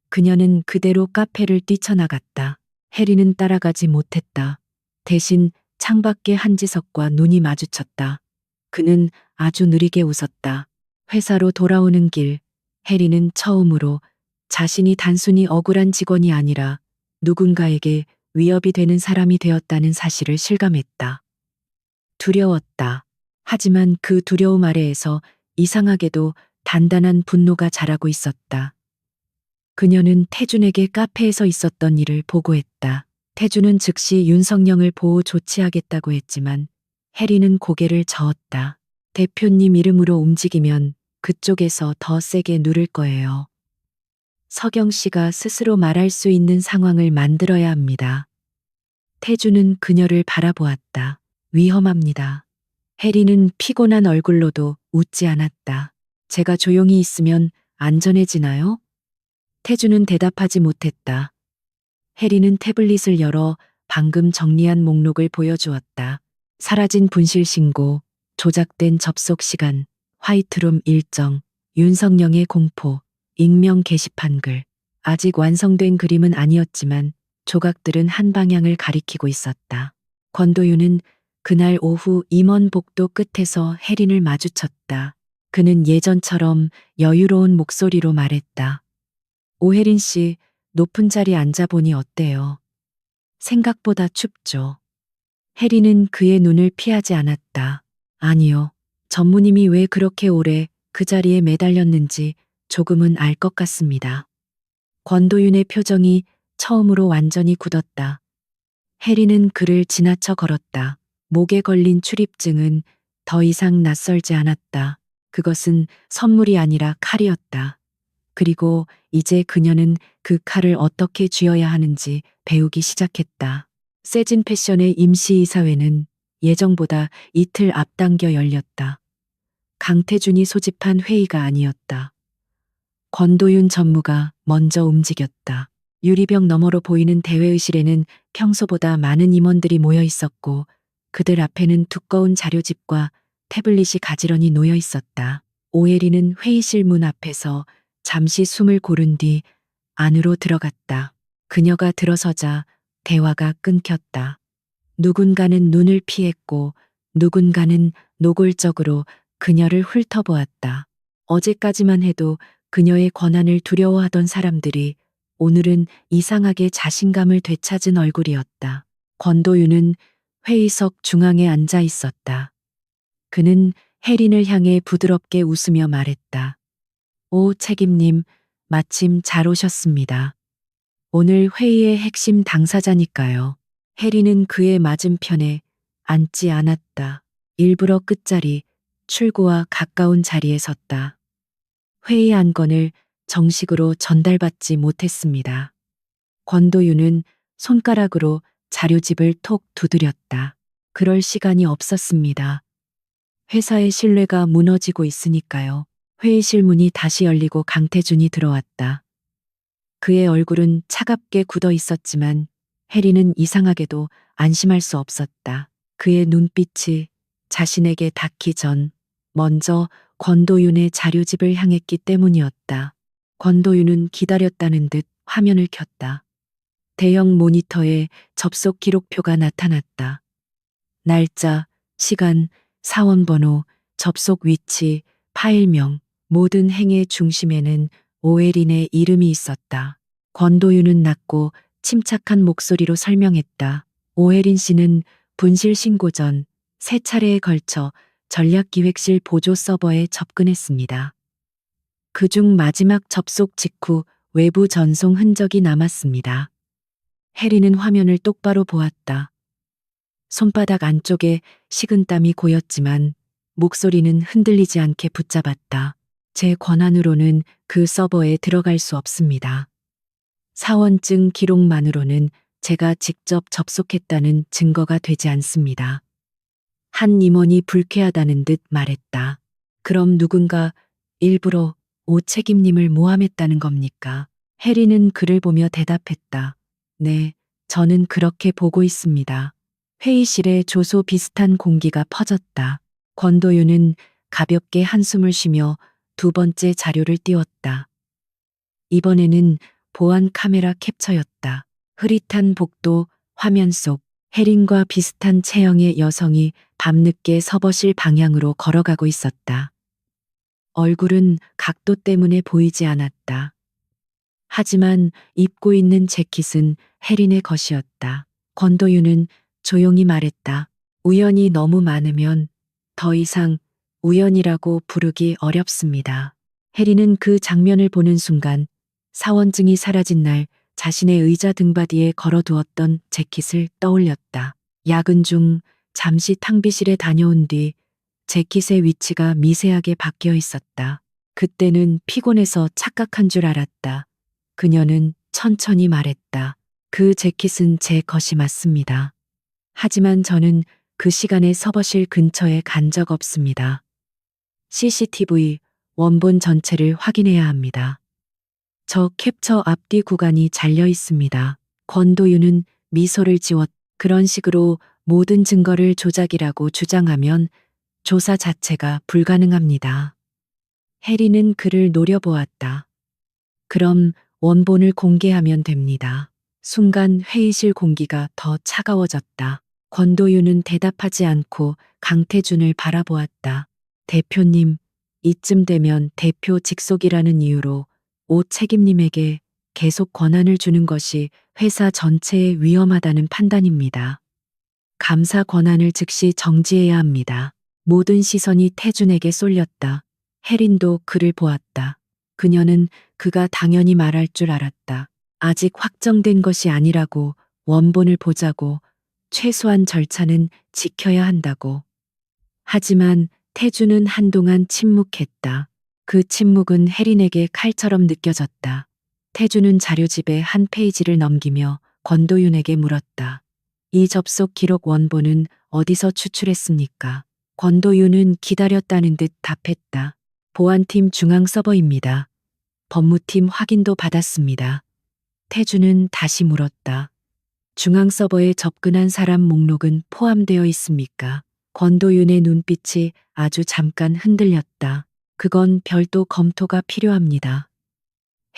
그녀는 그대로 카페를 뛰쳐나갔다. 해리는 따라가지 못했다. 대신 창밖에 한지석과 눈이 마주쳤다. 그는 아주 느리게 웃었다. 회사로 돌아오는 길, 해리는 처음으로 자신이 단순히 억울한 직원이 아니라 누군가에게 위협이 되는 사람이 되었다는 사실을 실감했다. 두려웠다. 하지만 그 두려움 아래에서 이상하게도 단단한 분노가 자라고 있었다. 그녀는 태준에게 카페에서 있었던 일을 보고했다. 태준은 즉시 윤석영을 보호 조치하겠다고 했지만 해리는 고개를 저었다. 대표님 이름으로 움직이면 그쪽에서 더 세게 누를 거예요. 서경 씨가 스스로 말할 수 있는 상황을 만들어야 합니다. 태준은 그녀를 바라보았다. 위험합니다. 해리는 피곤한 얼굴로도 웃지 않았다. 제가 조용히 있으면 안전해지나요? 태준은 대답하지 못했다. 해리는 태블릿을 열어 방금 정리한 목록을 보여주었다. 사라진 분실 신고, 조작된 접속 시간, 화이트룸 일정, 윤석영의 공포, 익명 게시판 글. 아직 완성된 그림은 아니었지만 조각들은 한 방향을 가리키고 있었다. 권도윤은 그날 오후 임원 복도 끝에서 혜린을 마주쳤다. 그는 예전처럼 여유로운 목소리로 말했다. 오혜린 씨, 높은 자리에 앉아보니 어때요? 생각보다 춥죠. 혜린은 그의 눈을 피하지 않았다. 아니요. 전무님이 왜 그렇게 오래 그 자리에 매달렸는지 조금은 알 것 같습니다. 권도윤의 표정이 처음으로 완전히 굳었다. 혜린은 그를 지나쳐 걸었다. 목에 걸린 출입증은 더 이상 낯설지 않았다. 그것은 선물이 아니라 칼이었다. 그리고 이제 그녀는 그 칼을 어떻게 쥐어야 하는지 배우기 시작했다. 세진 패션의 임시이사회는 예정보다 이틀 앞당겨 열렸다. 강태준이 소집한 회의가 아니었다. 권도윤 전무가 먼저 움직였다. 유리병 너머로 보이는 대회의실에는 평소보다 많은 임원들이 모여 있었고 그들 앞에는 두꺼운 자료집과 태블릿이 가지런히 놓여 있었다. 오예리는 회의실 문 앞에서 잠시 숨을 고른 뒤 안으로 들어갔다. 그녀가 들어서자 대화가 끊겼다. 누군가는 눈을 피했고 누군가는 노골적으로 그녀를 훑어보았다. 어제까지만 해도 그녀의 권한을 두려워하던 사람들이 오늘은 이상하게 자신감을 되찾은 얼굴이었다. 권도윤은 회의석 중앙에 앉아 있었다. 그는 혜린을 향해 부드럽게 웃으며 말했다. 오 책임님, 마침 잘 오셨습니다. 오늘 회의의 핵심 당사자니까요. 혜린은 그의 맞은편에 앉지 않았다. 일부러 끝자리, 출구와 가까운 자리에 섰다. 회의 안건을 정식으로 전달받지 못했습니다. 권도윤은 손가락으로 자료집을 톡 두드렸다. 그럴 시간이 없었습니다. 회사의 신뢰가 무너지고 있으니까요. 회의실 문이 다시 열리고 강태준이 들어왔다. 그의 얼굴은 차갑게 굳어 있었지만 혜리는 이상하게도 안심할 수 없었다. 그의 눈빛이 자신에게 닿기 전 먼저 권도윤의 자료집을 향했기 때문이었다. 권도윤은 기다렸다는 듯 화면을 켰다. 대형 모니터에 접속 기록표가 나타났다. 날짜, 시간, 사원번호, 접속 위치, 파일명, 모든 행의 중심에는 오혜린의 이름이 있었다. 권도윤은 낮고 침착한 목소리로 설명했다. 오혜린 씨는 분실 신고 전 3차례에 걸쳐 전략기획실 보조 서버에 접근했습니다. 그중 마지막 접속 직후 외부 전송 흔적이 남았습니다. 혜리는 화면을 똑바로 보았다. 손바닥 안쪽에 식은땀이 고였지만 목소리는 흔들리지 않게 붙잡았다. 제 권한으로는 그 서버에 들어갈 수 없습니다. 사원증 기록만으로는 제가 직접 접속했다는 증거가 되지 않습니다. 한 임원이 불쾌하다는 듯 말했다. 그럼 누군가 일부러 오 책임님을 모함했다는 겁니까? 혜리는 그를 보며 대답했다. 네, 저는 그렇게 보고 있습니다. 회의실에 조소 비슷한 공기가 퍼졌다. 권도윤은 가볍게 한숨을 쉬며 두 번째 자료를 띄웠다. 이번에는 보안 카메라 캡처였다. 흐릿한 복도 화면 속 혜린과 비슷한 체형의 여성이 밤늦게 서버실 방향으로 걸어가고 있었다. 얼굴은 각도 때문에 보이지 않았다. 하지만 입고 있는 재킷은 혜린의 것이었다. 권도윤은 조용히 말했다. 우연이 너무 많으면 더 이상 우연이라고 부르기 어렵습니다. 혜린은 그 장면을 보는 순간 사원증이 사라진 날 자신의 의자 등받이에 걸어두었던 재킷을 떠올렸다. 야근 중 잠시 탕비실에 다녀온 뒤 재킷의 위치가 미세하게 바뀌어 있었다. 그때는 피곤해서 착각한 줄 알았다. 그녀는 천천히 말했다. 그 재킷은 제 것이 맞습니다. 하지만 저는 그 시간에 서버실 근처에 간 적 없습니다. CCTV 원본 전체를 확인해야 합니다. 저 캡처 앞뒤 구간이 잘려 있습니다. 권도윤은 미소를 지웠. 그런 식으로 모든 증거를 조작이라고 주장하면 조사 자체가 불가능합니다. 해리는 그를 노려보았다. 그럼 원본을 공개하면 됩니다. 순간 회의실 공기가 더 차가워졌다. 권도윤은 대답하지 않고 강태준을 바라보았다. 대표님, 이쯤 되면 대표 직속이라는 이유로 오 책임님에게 계속 권한을 주는 것이 회사 전체에 위험하다는 판단입니다. 감사 권한을 즉시 정지해야 합니다. 모든 시선이 태준에게 쏠렸다. 혜린도 그를 보았다. 그녀는 그가 당연히 말할 줄 알았다. 아직 확정된 것이 아니라고, 원본을 보자고, 최소한 절차는 지켜야 한다고. 하지만 태준은 한동안 침묵했다. 그 침묵은 혜린에게 칼처럼 느껴졌다. 태준은 자료집의 한 페이지를 넘기며 권도윤에게 물었다. 이 접속 기록 원본은 어디서 추출했습니까? 권도윤은 기다렸다는 듯 답했다. 보안팀 중앙 서버입니다. 법무팀 확인도 받았습니다. 태준은 다시 물었다. 중앙 서버에 접근한 사람 목록은 포함되어 있습니까? 권도윤의 눈빛이 아주 잠깐 흔들렸다. 그건 별도 검토가 필요합니다.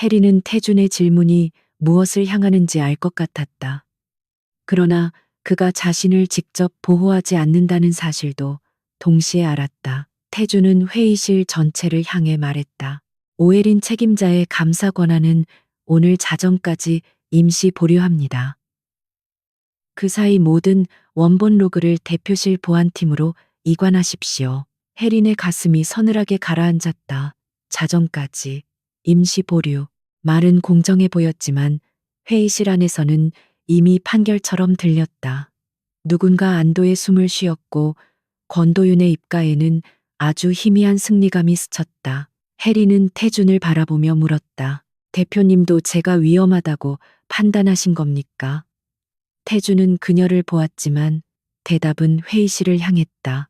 혜리는 태준의 질문이 무엇을 향하는지 알 것 같았다. 그러나 그가 자신을 직접 보호하지 않는다는 사실도 동시에 알았다. 태준은 회의실 전체를 향해 말했다. 오혜린 책임자의 감사 권한은 오늘 자정까지 임시 보류합니다. 그 사이 모든 원본 로그를 대표실 보안팀으로 이관하십시오. 혜린의 가슴이 서늘하게 가라앉았다. 자정까지 임시 보류. 말은 공정해 보였지만 회의실 안에서는 이미 판결처럼 들렸다. 누군가 안도의 숨을 쉬었고 권도윤의 입가에는 아주 희미한 승리감이 스쳤다. 혜리는 태준을 바라보며 물었다. 대표님도 제가 위험하다고 판단하신 겁니까? 태준은 그녀를 보았지만 대답은 회의실을 향했다.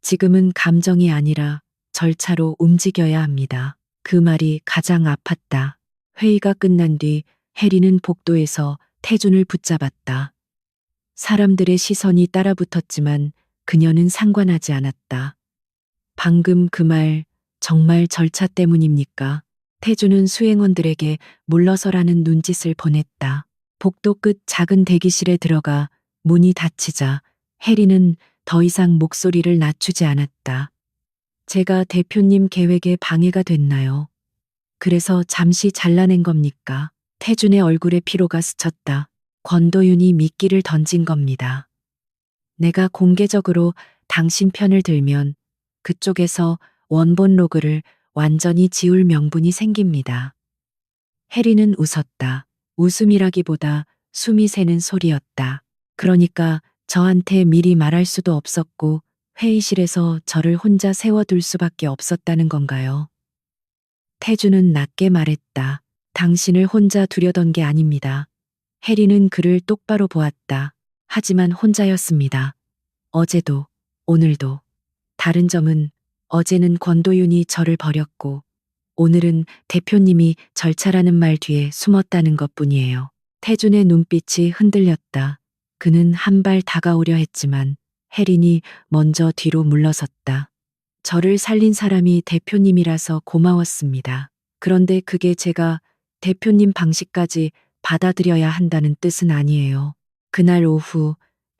지금은 감정이 아니라 절차로 움직여야 합니다. 그 말이 가장 아팠다. 회의가 끝난 뒤 혜리는 복도에서 태준을 붙잡았다. 사람들의 시선이 따라붙었지만 그녀는 상관하지 않았다. 방금 그 말 정말 절차 때문입니까? 태준은 수행원들에게 물러서라는 눈짓을 보냈다. 복도 끝 작은 대기실에 들어가 문이 닫히자 혜리는 더 이상 목소리를 낮추지 않았다. 제가 대표님 계획에 방해가 됐나요? 그래서 잠시 잘라낸 겁니까? 태준의 얼굴에 피로가 스쳤다. 권도윤이 미끼를 던진 겁니다. 내가 공개적으로 당신 편을 들면 그쪽에서 원본 로그를 완전히 지울 명분이 생깁니다. 혜리는 웃었다. 웃음이라기보다 숨이 새는 소리였다. 그러니까 저한테 미리 말할 수도 없었고 회의실에서 저를 혼자 세워둘 수밖에 없었다는 건가요? 태준은 낮게 말했다. 당신을 혼자 두려던 게 아닙니다. 혜리는 그를 똑바로 보았다. 하지만 혼자였습니다. 어제도, 오늘도. 다른 점은 어제는 권도윤이 저를 버렸고 오늘은 대표님이 절차라는 말 뒤에 숨었다는 것뿐이에요. 태준의 눈빛이 흔들렸다. 그는 한 발 다가오려 했지만 혜린이 먼저 뒤로 물러섰다. 저를 살린 사람이 대표님이라서 고마웠습니다. 그런데 그게 제가 대표님 방식까지 받아들여야 한다는 뜻은 아니에요. 그날 오후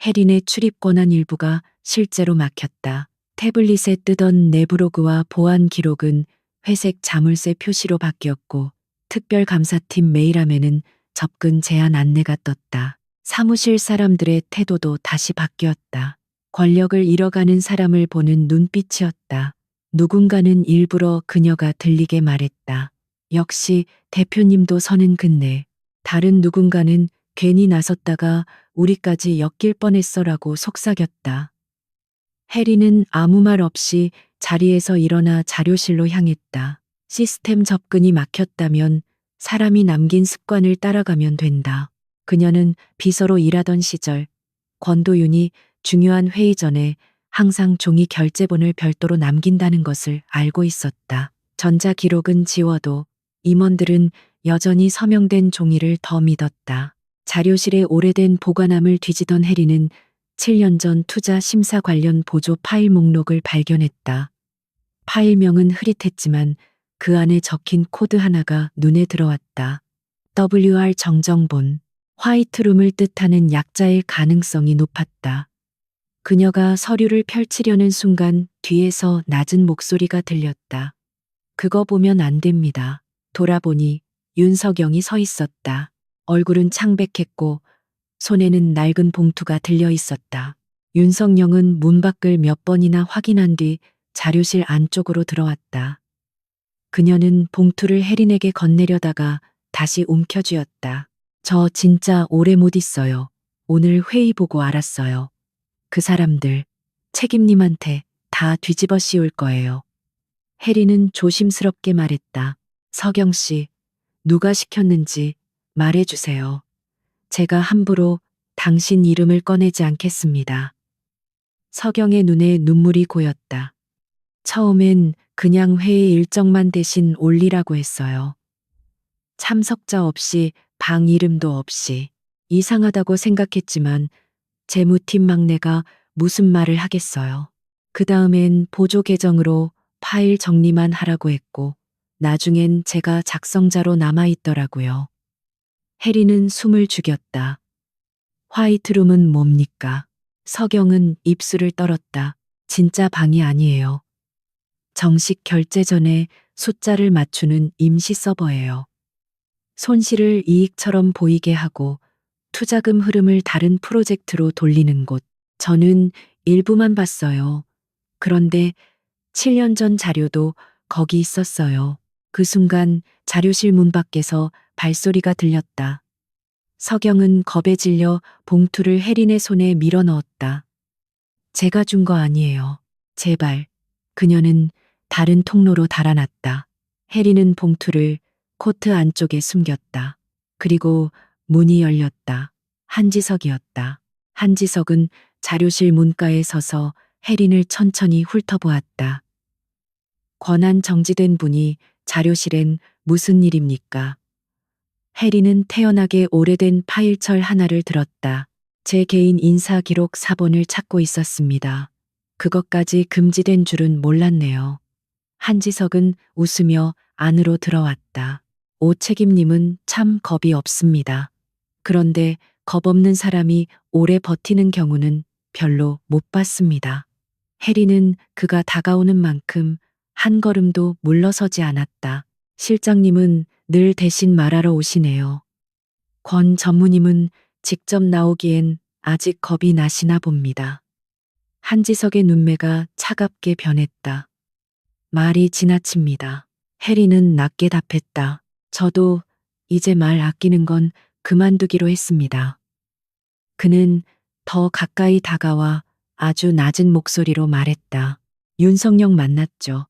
혜린의 출입 권한 일부가 실제로 막혔다. 태블릿에 뜨던 내부로그와 보안 기록은 회색 자물쇠 표시로 바뀌었고 특별감사팀 메일함에는 접근 제한 안내가 떴다. 사무실 사람들의 태도도 다시 바뀌었다. 권력을 잃어가는 사람을 보는 눈빛이었다. 누군가는 일부러 그녀가 들리게 말했다. 역시 대표님도 선은 긋네. 다른 누군가는 괜히 나섰다가 우리까지 엮일 뻔했어라고 속삭였다. 해리는 아무 말 없이 자리에서 일어나 자료실로 향했다. 시스템 접근이 막혔다면 사람이 남긴 습관을 따라가면 된다. 그녀는 비서로 일하던 시절 권도윤이 중요한 회의 전에 항상 종이 결제본을 별도로 남긴다는 것을 알고 있었다. 전자 기록은 지워도 임원들은 여전히 서명된 종이를 더 믿었다. 자료실의 오래된 보관함을 뒤지던 해리는 7년 전 투자 심사 관련 보조 파일 목록을 발견했다. 파일명은 흐릿했지만 그 안에 적힌 코드 하나가 눈에 들어왔다. WR 정정본. 화이트룸을 뜻하는 약자일 가능성이 높았다. 그녀가 서류를 펼치려는 순간 뒤에서 낮은 목소리가 들렸다. 그거 보면 안 됩니다. 돌아보니 윤석영이 서 있었다. 얼굴은 창백했고 손에는 낡은 봉투가 들려 있었다. 윤석영은 문 밖을 몇 번이나 확인한 뒤 자료실 안쪽으로 들어왔다. 그녀는 봉투를 혜린에게 건네려다가 다시 움켜쥐었다. 저 진짜 오래 못 있어요. 오늘 회의 보고 알았어요. 그 사람들 책임님한테 다 뒤집어 씌울 거예요. 혜리는 조심스럽게 말했다. 서경 씨, 누가 시켰는지 말해주세요. 제가 함부로 당신 이름을 꺼내지 않겠습니다. 서경의 눈에 눈물이 고였다. 처음엔 그냥 회의 일정만 대신 올리라고 했어요. 참석자 없이 방 이름도 없이. 이상하다고 생각했지만 재무팀 막내가 무슨 말을 하겠어요. 그 다음엔 보조 계정으로 파일 정리만 하라고 했고 나중엔 제가 작성자로 남아있더라고요. 해리는 숨을 죽였다. 화이트룸은 뭡니까? 서경은 입술을 떨었다. 진짜 방이 아니에요. 정식 결제 전에 숫자를 맞추는 임시 서버예요. 손실을 이익처럼 보이게 하고 투자금 흐름을 다른 프로젝트로 돌리는 곳. 저는 일부만 봤어요. 그런데 7년 전 자료도 거기 있었어요. 그 순간 자료실 문 밖에서 발소리가 들렸다. 서경은 겁에 질려 봉투를 혜린의 손에 밀어 넣었다. 제가 준 거 아니에요. 제발. 그녀는 다른 통로로 달아났다. 혜린은 봉투를 코트 안쪽에 숨겼다. 그리고 문이 열렸다. 한지석이었다. 한지석은 자료실 문가에 서서 혜린을 천천히 훑어보았다. 권한 정지된 분이 자료실엔 무슨 일입니까? 혜린은 태연하게 오래된 파일철 하나를 들었다. 제 개인 인사 기록 사본을 찾고 있었습니다. 그것까지 금지된 줄은 몰랐네요. 한지석은 웃으며 안으로 들어왔다. 오 책임님은 참 겁이 없습니다. 그런데 겁 없는 사람이 오래 버티는 경우는 별로 못 봤습니다. 혜리는 그가 다가오는 만큼 한 걸음도 물러서지 않았다. 실장님은 늘 대신 말하러 오시네요. 권 전무님은 직접 나오기엔 아직 겁이 나시나 봅니다. 한지석의 눈매가 차갑게 변했다. 말이 지나칩니다. 혜리는 낮게 답했다. 저도 이제 말 아끼는 건 그만두기로 했습니다. 그는 더 가까이 다가와 아주 낮은 목소리로 말했다. 윤석영 만났죠.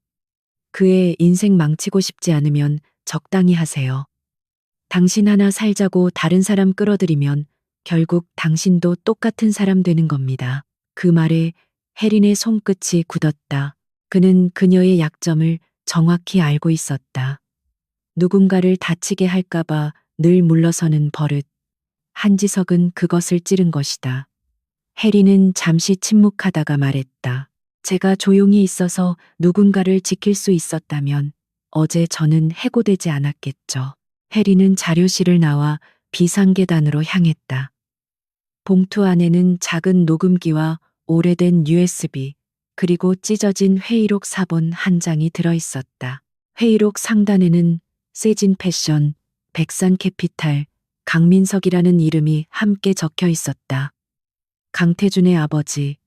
그의 인생 망치고 싶지 않으면 적당히 하세요. 당신 하나 살자고 다른 사람 끌어들이면 결국 당신도 똑같은 사람 되는 겁니다. 그 말에 혜린의 손끝이 굳었다. 그는 그녀의 약점을 정확히 알고 있었다. 누군가를 다치게 할까봐 늘 물러서는 버릇. 한지석은 그것을 찌른 것이다. 혜리는 잠시 침묵하다가 말했다. 제가 조용히 있어서 누군가를 지킬 수 있었다면 어제 저는 해고되지 않았겠죠. 혜리는 자료실을 나와 비상계단으로 향했다. 봉투 안에는 작은 녹음기와 오래된 USB, 그리고 찢어진 회의록 사본 한 장이 들어 있었다. 회의록 상단에는 세진 패션, 백산 캐피탈, 강민석이라는 이름이 함께 적혀 있었다. 강태준의 아버지,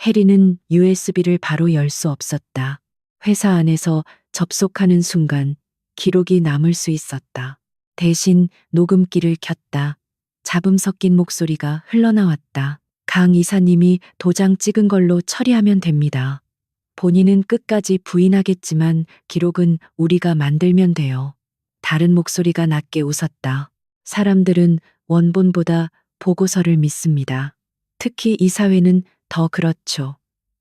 해리는 USB를 바로 열 수 없었다. 회사 안에서 접속하는 순간 기록이 남을 수 있었다. 대신 녹음기를 켰다. 잡음 섞인 목소리가 흘러나왔다. 강 이사님이 도장 찍은 걸로 처리하면 됩니다. 본인은 끝까지 부인하겠지만 기록은 우리가 만들면 돼요. 다른 목소리가 낮게 웃었다. 사람들은 원본보다 보고서를 믿습니다. 특히 이사회는 더 그렇죠.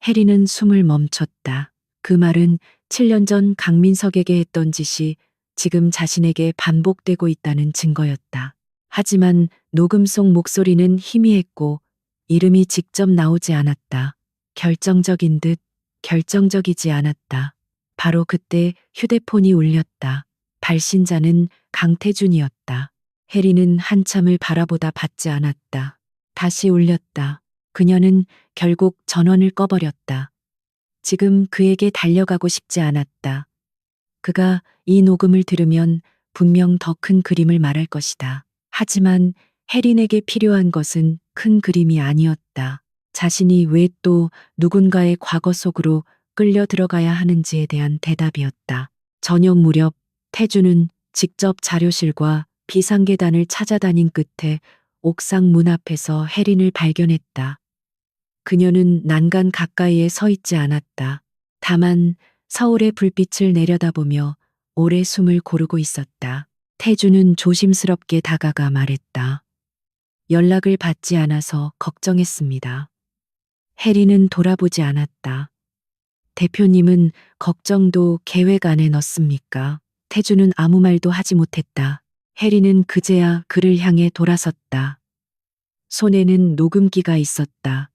해리는 숨을 멈췄다. 그 말은 7년 전 강민석에게 했던 짓이 지금 자신에게 반복되고 있다는 증거였다. 하지만 녹음 속 목소리는 희미했고 이름이 직접 나오지 않았다. 결정적인 듯 결정적이지 않았다. 바로 그때 휴대폰이 울렸다. 발신자는 강태준이었다. 해리는 한참을 바라보다 받지 않았다. 다시 울렸다. 그녀는 결국 전원을 꺼버렸다. 지금 그에게 달려가고 싶지 않았다. 그가 이 녹음을 들으면 분명 더 큰 그림을 말할 것이다. 하지만 혜린에게 필요한 것은 큰 그림이 아니었다. 자신이 왜 또 누군가의 과거 속으로 끌려 들어가야 하는지에 대한 대답이었다. 저녁 무렵 태주는 직접 자료실과 비상계단을 찾아다닌 끝에 옥상 문 앞에서 혜린을 발견했다. 그녀는 난간 가까이에 서 있지 않았다. 다만 서울의 불빛을 내려다보며 오래 숨을 고르고 있었다. 태주는 조심스럽게 다가가 말했다. 연락을 받지 않아서 걱정했습니다. 혜리는 돌아보지 않았다. 대표님은 걱정도 계획 안에 넣습니까? 태주는 아무 말도 하지 못했다. 혜리는 그제야 그를 향해 돌아섰다. 손에는 녹음기가 있었다.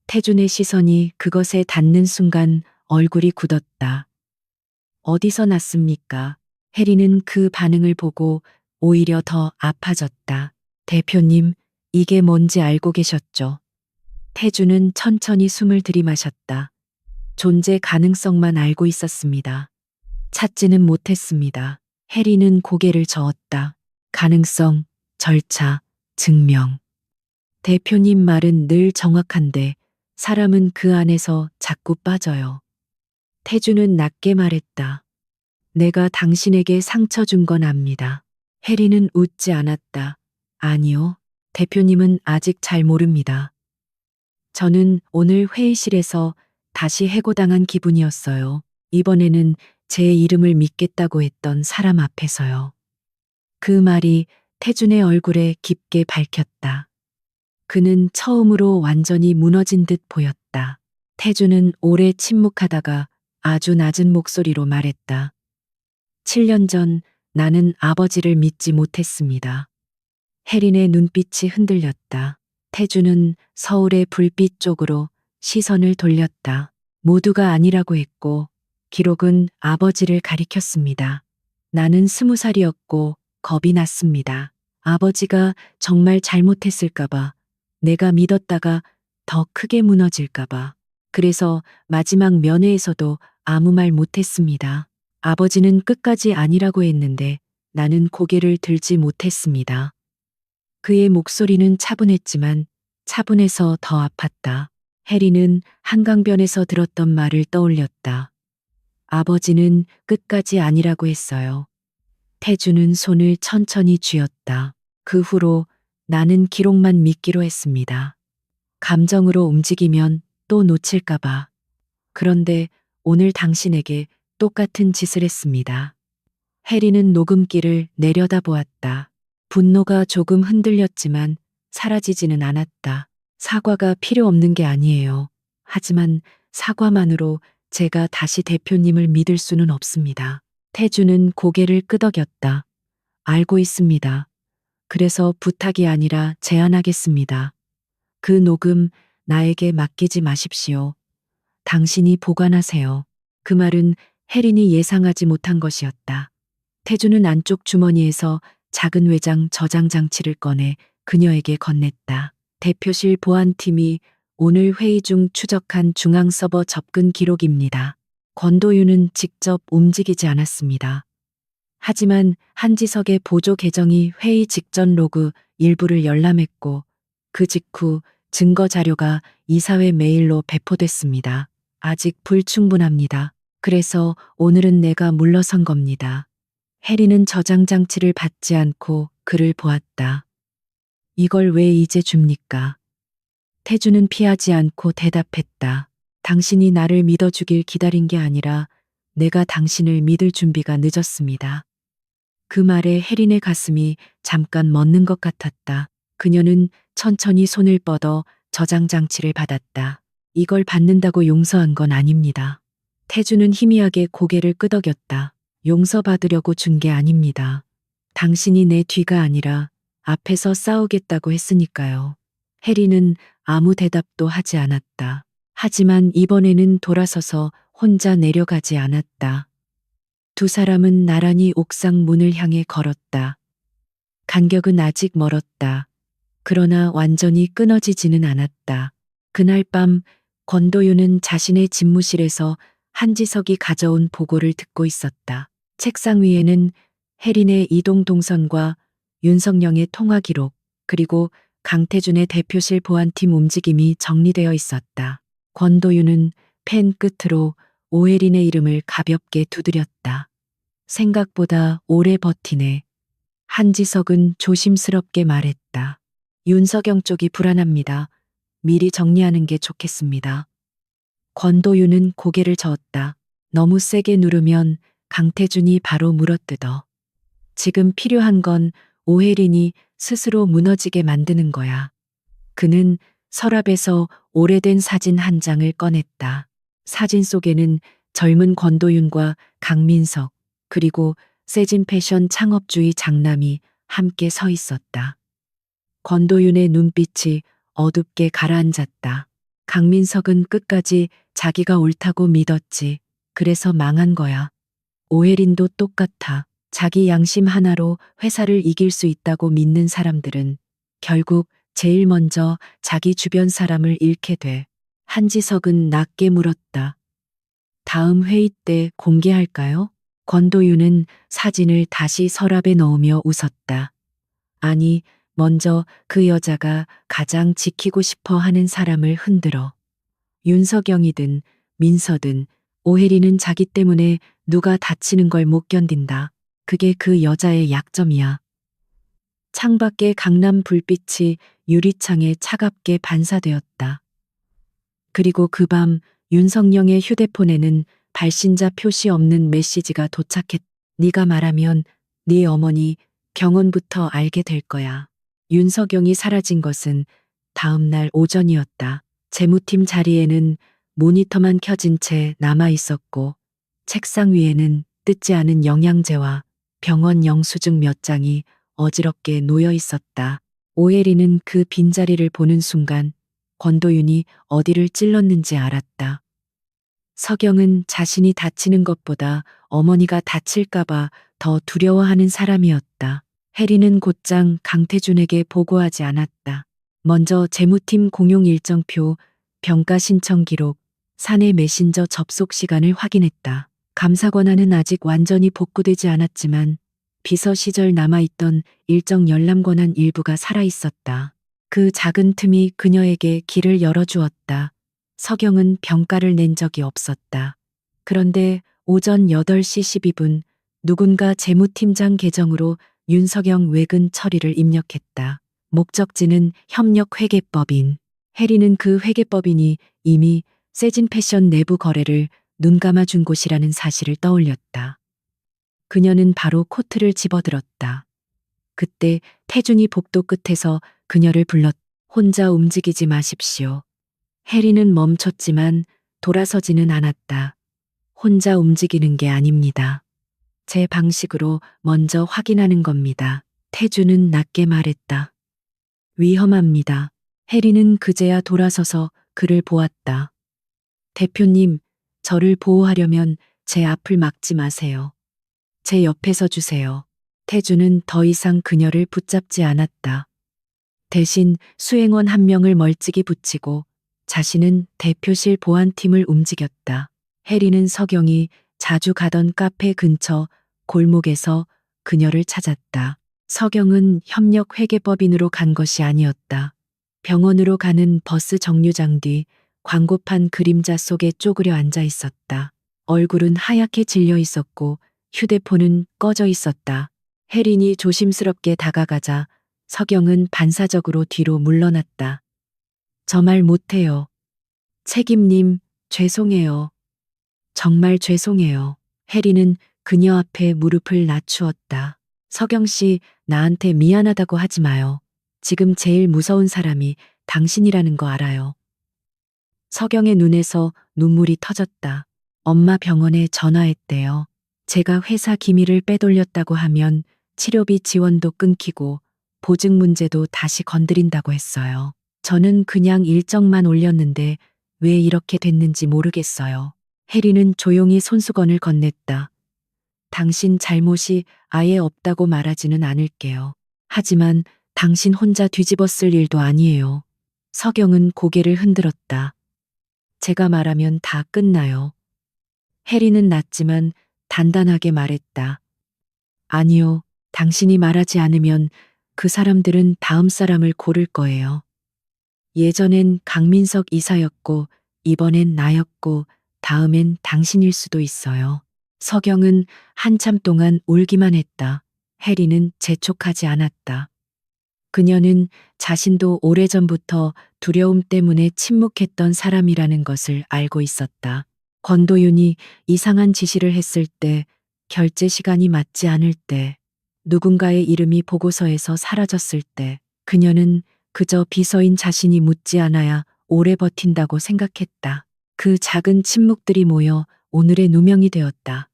태준의 시선이 그것에 닿는 순간 얼굴이 굳었다. 어디서 났습니까? 혜리는 그 반응을 보고 오히려 더 아파졌다. 대표님, 이게 뭔지 알고 계셨죠? 태주는 천천히 숨을 들이마셨다. 존재 가능성만 알고 있었습니다. 찾지는 못했습니다. 혜리는 고개를 저었다. 가능성, 절차, 증명. 대표님 말은 늘 정확한데 사람은 그 안에서 자꾸 빠져요. 태주는 낮게 말했다. 내가 당신에게 상처 준 건 압니다. 혜리는 웃지 않았다. 아니요. 대표님은 아직 잘 모릅니다. 저는 오늘 회의실에서 다시 해고당한 기분이었어요. 이번에는 제 이름을 믿겠다고 했던 사람 앞에서요. 그 말이 태준의 얼굴에 깊게 밝혔다. 그는 처음으로 완전히 무너진 듯 보였다. 태준은 오래 침묵하다가 아주 낮은 목소리로 말했다. 7년 전 나는 아버지를 믿지 못했습니다. 혜린의 눈빛이 흔들렸다. 태준은 서울의 불빛 쪽으로 시선을 돌렸다. 모두가 아니라고 했고 기록은 아버지를 가리켰습니다. 나는 20살이었고 겁이 났습니다. 아버지가 정말 잘못했을까봐, 내가 믿었다가 더 크게 무너질까봐. 그래서 마지막 면회에서도 아무 말 못했습니다. 아버지는 끝까지 아니라고 했는데 나는 고개를 들지 못했습니다. 그의 목소리는 차분했지만 차분해서 더 아팠다. 혜리는 한강변에서 들었던 말을 떠올렸다. 아버지는 끝까지 아니라고 했어요. 태주는 손을 천천히 쥐었다. 그 후로 나는 기록만 믿기로 했습니다. 감정으로 움직이면 또 놓칠까봐. 그런데 오늘 당신에게 똑같은 짓을 했습니다. 혜리는 녹음기를 내려다보았다. 분노가 조금 흔들렸지만 사라지지는 않았다. 사과가 필요 없는 게 아니에요. 하지만 사과만으로 제가 다시 대표님을 믿을 수는 없습니다. 태주는 고개를 끄덕였다. 알고 있습니다. 그래서 부탁이 아니라 제안하겠습니다. 그 녹음 나에게 맡기지 마십시오. 당신이 보관하세요. 그 말은 혜린이 예상하지 못한 것이었다. 태주는 안쪽 주머니에서 작은 외장 저장 장치를 꺼내 그녀에게 건넸다. 대표실 보안팀이 오늘 회의 중 추적한 중앙 서버 접근 기록입니다. 권도윤은 직접 움직이지 않았습니다. 하지만 한지석의 보조 계정이 회의 직전 로그 일부를 열람했고 그 직후 증거 자료가 이사회 메일로 배포됐습니다. 아직 불충분합니다. 그래서 오늘은 내가 물러선 겁니다. 해리는 저장 장치를 받지 않고 글을 보았다. 이걸 왜 이제 줍니까? 태주는 피하지 않고 대답했다. 당신이 나를 믿어주길 기다린 게 아니라 내가 당신을 믿을 준비가 늦었습니다. 그 말에 혜린의 가슴이 잠깐 멎는 것 같았다. 그녀는 천천히 손을 뻗어 저장 장치를 받았다. 이걸 받는다고 용서한 건 아닙니다. 태주는 희미하게 고개를 끄덕였다. 용서받으려고 준 게 아닙니다. 당신이 내 뒤가 아니라 앞에서 싸우겠다고 했으니까요. 혜리는 아무 대답도 하지 않았다. 하지만 이번에는 돌아서서 혼자 내려가지 않았다. 두 사람은 나란히 옥상 문을 향해 걸었다. 간격은 아직 멀었다. 그러나 완전히 끊어지지는 않았다. 그날 밤 권도윤은 자신의 집무실에서 한지석이 가져온 보고를 듣고 있었다. 책상 위에는 혜린의 이동 동선과 윤석영의 통화 기록, 그리고 강태준의 대표실 보안팀 움직임이 정리되어 있었다. 권도윤은 펜 끝으로 오혜린의 이름을 가볍게 두드렸다. 생각보다 오래 버티네. 한지석은 조심스럽게 말했다. 윤석영 쪽이 불안합니다. 미리 정리하는 게 좋겠습니다. 권도윤은 고개를 저었다. 너무 세게 누르면 강태준이 바로 물어뜯어. 지금 필요한 건 오혜린이 스스로 무너지게 만드는 거야. 그는 서랍에서 오래된 사진 한 장을 꺼냈다. 사진 속에는 젊은 권도윤과 강민석, 그리고 세진 패션 창업주의 장남이 함께 서 있었다. 권도윤의 눈빛이 어둡게 가라앉았다. 강민석은 끝까지 자기가 옳다고 믿었지. 그래서 망한 거야. 오혜린도 똑같아. 자기 양심 하나로 회사를 이길 수 있다고 믿는 사람들은 결국 제일 먼저 자기 주변 사람을 잃게 돼. 한지석은 낮게 물었다. 다음 회의 때 공개할까요? 권도윤은 사진을 다시 서랍에 넣으며 웃었다. 아니, 먼저 그 여자가 가장 지키고 싶어 하는 사람을 흔들어. 윤석영이든 민서든 오혜리는 자기 때문에 누가 다치는 걸 못 견딘다. 그게 그 여자의 약점이야. 창밖의 강남 불빛이 유리창에 차갑게 반사되었다. 그리고 그 밤 윤석영의 휴대폰에는 발신자 표시 없는 메시지가 도착했. 네가 말하면 네 어머니 경원부터 알게 될 거야. 윤석영이 사라진 것은 다음 날 오전이었다. 재무팀 자리에는 모니터만 켜진 채 남아 있었고 책상 위에는 뜯지 않은 영양제와 병원 영수증 몇 장이 어지럽게 놓여 있었다. 오혜리는 그 빈자리를 보는 순간 권도윤이 어디를 찔렀는지 알았다. 석영은 자신이 다치는 것보다 어머니가 다칠까봐 더 두려워하는 사람이었다. 혜리는 곧장 강태준에게 보고하지 않았다. 먼저 재무팀 공용 일정표, 병가 신청 기록, 사내 메신저 접속 시간을 확인했다. 감사 권한은 아직 완전히 복구되지 않았지만 비서 시절 남아있던 일정 열람 권한 일부가 살아있었다. 그 작은 틈이 그녀에게 길을 열어주었다. 석영은 병가를 낸 적이 없었다. 그런데 오전 8시 12분 누군가 재무팀장 계정으로 윤석영 외근 처리를 입력했다. 목적지는 협력회계법인. 혜리는 그 회계법인이 이미 세진 패션 내부 거래를 눈 감아준 곳이라는 사실을 떠올렸다. 그녀는 바로 코트를 집어들었다. 그때 태준이 복도 끝에서 그녀를 불렀. 혼자 움직이지 마십시오. 혜리는 멈췄지만 돌아서지는 않았다. 혼자 움직이는 게 아닙니다. 제 방식으로 먼저 확인하는 겁니다. 태준은 낮게 말했다. 위험합니다. 혜리는 그제야 돌아서서 그를 보았다. 대표님, 저를 보호하려면 제 앞을 막지 마세요. 제 옆에 서 주세요. 태준은 더 이상 그녀를 붙잡지 않았다. 대신 수행원 한 명을 멀찍이 붙이고 자신은 대표실 보안팀을 움직였다. 해리는 서경이 자주 가던 카페 근처 골목에서 그녀를 찾았다. 서경은 협력 회계법인으로 간 것이 아니었다. 병원으로 가는 버스 정류장 뒤 광고판 그림자 속에 쪼그려 앉아 있었다. 얼굴은 하얗게 질려 있었고 휴대폰은 꺼져 있었다. 혜린이 조심스럽게 다가가자 서경은 반사적으로 뒤로 물러났다. 저 말 못해요. 책임님, 죄송해요. 정말 죄송해요. 혜리는 그녀 앞에 무릎을 낮추었다. 서경 씨, 나한테 미안하다고 하지 마요. 지금 제일 무서운 사람이 당신이라는 거 알아요. 서경의 눈에서 눈물이 터졌다. 엄마 병원에 전화했대요. 제가 회사 기밀을 빼돌렸다고 하면 치료비 지원도 끊기고 보증 문제도 다시 건드린다고 했어요. 저는 그냥 일정만 올렸는데 왜 이렇게 됐는지 모르겠어요. 혜리는 조용히 손수건을 건넸다. 당신 잘못이 아예 없다고 말하지는 않을게요. 하지만 당신 혼자 뒤집었을 일도 아니에요. 서경은 고개를 흔들었다. 제가 말하면 다 끝나요. 혜리는 낮지만 단단하게 말했다. 아니요, 당신이 말하지 않으면 그 사람들은 다음 사람을 고를 거예요. 예전엔 강민석 이사였고, 이번엔 나였고, 다음엔 당신일 수도 있어요. 서경은 한참 동안 울기만 했다. 혜리는 재촉하지 않았다. 그녀는 자신도 오래전부터 두려움 때문에 침묵했던 사람이라는 것을 알고 있었다. 권도윤이 이상한 지시를 했을 때, 결제 시간이 맞지 않을 때, 누군가의 이름이 보고서에서 사라졌을 때, 그녀는 그저 비서인 자신이 묻지 않아야 오래 버틴다고 생각했다. 그 작은 침묵들이 모여 오늘의 누명이 되었다.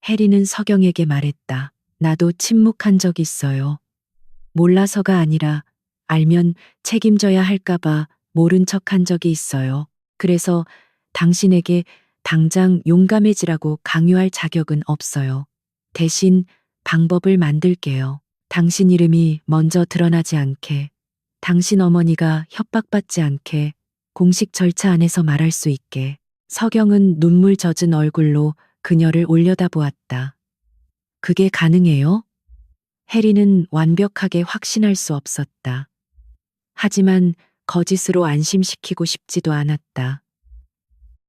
혜리는 서경에게 말했다. 나도 침묵한 적 있어요. 몰라서가 아니라 알면 책임져야 할까봐 모른 척한 적이 있어요. 그래서 당신에게 당장 용감해지라고 강요할 자격은 없어요. 대신 방법을 만들게요. 당신 이름이 먼저 드러나지 않게, 당신 어머니가 협박받지 않게, 공식 절차 안에서 말할 수 있게. 서경은 눈물 젖은 얼굴로 그녀를 올려다보았다. 그게 가능해요? 혜리는 완벽하게 확신할 수 없었다. 하지만 거짓으로 안심시키고 싶지도 않았다.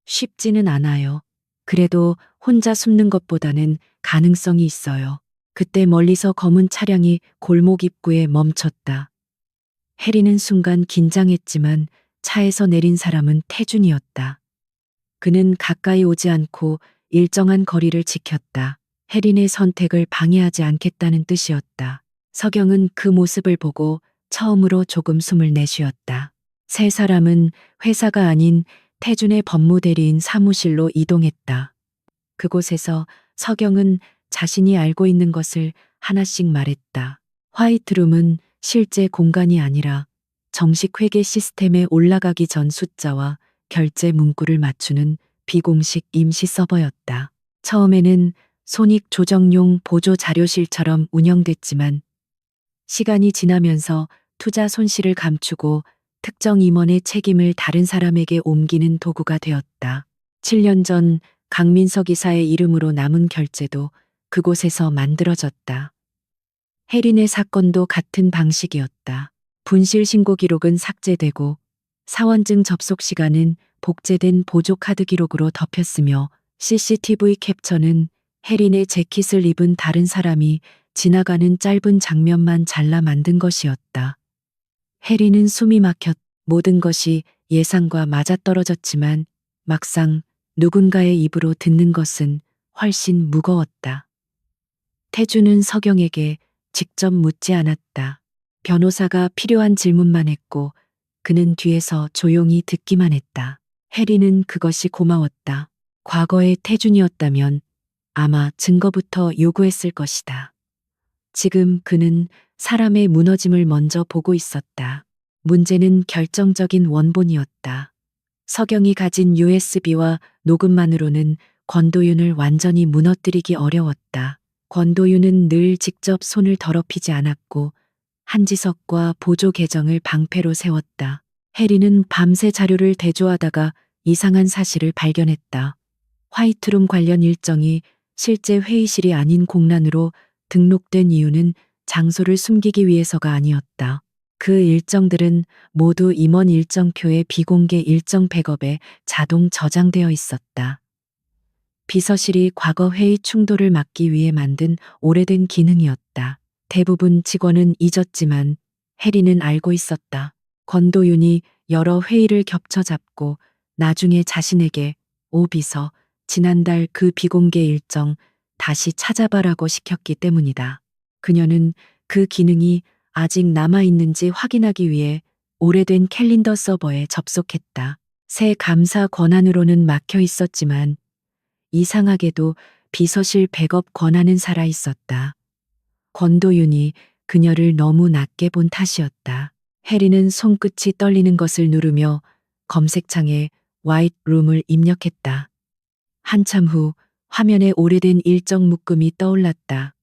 쉽지는 않아요. 그래도 혼자 숨는 것보다는 가능성이 있어요. 그때 멀리서 검은 차량이 골목 입구에 멈췄다. 혜리는 순간 긴장했지만 차에서 내린 사람은 태준이었다. 그는 가까이 오지 않고 일정한 거리를 지켰다. 혜린의 선택을 방해하지 않겠다는 뜻이었다. 서경은 그 모습을 보고 처음으로 조금 숨을 내쉬었다. 세 사람은 회사가 아닌 태준의 법무대리인 사무실로 이동했다. 그곳에서 서경은 자신이 알고 있는 것을 하나씩 말했다. 화이트룸은 실제 공간이 아니라 정식 회계 시스템에 올라가기 전 숫자와 결제 문구를 맞추는 비공식 임시 서버였다. 처음에는 손익 조정용 보조 자료실처럼 운영됐지만 시간이 지나면서 투자 손실을 감추고 특정 임원의 책임을 다른 사람에게 옮기는 도구가 되었다. 7년 전 강민석 이사의 이름으로 남은 결제도 그곳에서 만들어졌다. 혜린의 사건도 같은 방식이었다. 분실 신고 기록은 삭제되고 사원증 접속 시간은 복제된 보조 카드 기록으로 덮였으며 CCTV 캡처는 혜린의 재킷을 입은 다른 사람이 지나가는 짧은 장면만 잘라 만든 것이었다. 혜린은 숨이 막혔. 모든 것이 예상과 맞아떨어졌지만 막상 누군가의 입으로 듣는 것은 훨씬 무거웠다. 태주는 서경에게 직접 묻지 않았다. 변호사가 필요한 질문만 했고 그는 뒤에서 조용히 듣기만 했다. 혜리는 그것이 고마웠다. 과거의 태준이었다면 아마 증거부터 요구했을 것이다. 지금 그는 사람의 무너짐을 먼저 보고 있었다. 문제는 결정적인 원본이었다. 서경이 가진 USB와 녹음만으로는 권도윤을 완전히 무너뜨리기 어려웠다. 권도윤은 늘 직접 손을 더럽히지 않았고 한지석과 보조 계정을 방패로 세웠다. 해리는 밤새 자료를 대조하다가 이상한 사실을 발견했다. 화이트룸 관련 일정이 실제 회의실이 아닌 공란으로 등록된 이유는 장소를 숨기기 위해서가 아니었다. 그 일정들은 모두 임원 일정표의 비공개 일정 백업에 자동 저장되어 있었다. 비서실이 과거 회의 충돌을 막기 위해 만든 오래된 기능이었다. 대부분 직원은 잊었지만 해리는 알고 있었다. 권도윤이 여러 회의를 겹쳐 잡고 나중에 자신에게 오 비서, 지난달 그 비공개 일정 다시 찾아봐라고 시켰기 때문이다. 그녀는 그 기능이 아직 남아있는지 확인하기 위해 오래된 캘린더 서버에 접속했다. 새 감사 권한으로는 막혀 있었지만 이상하게도 비서실 백업 권한은 살아 있었다. 권도윤이 그녀를 너무 낮게 본 탓이었다. 해리는 손끝이 떨리는 것을 누르며 검색창에 화이트룸을 입력했다. 한참 후 화면에 오래된 일정 묶음이 떠올랐다.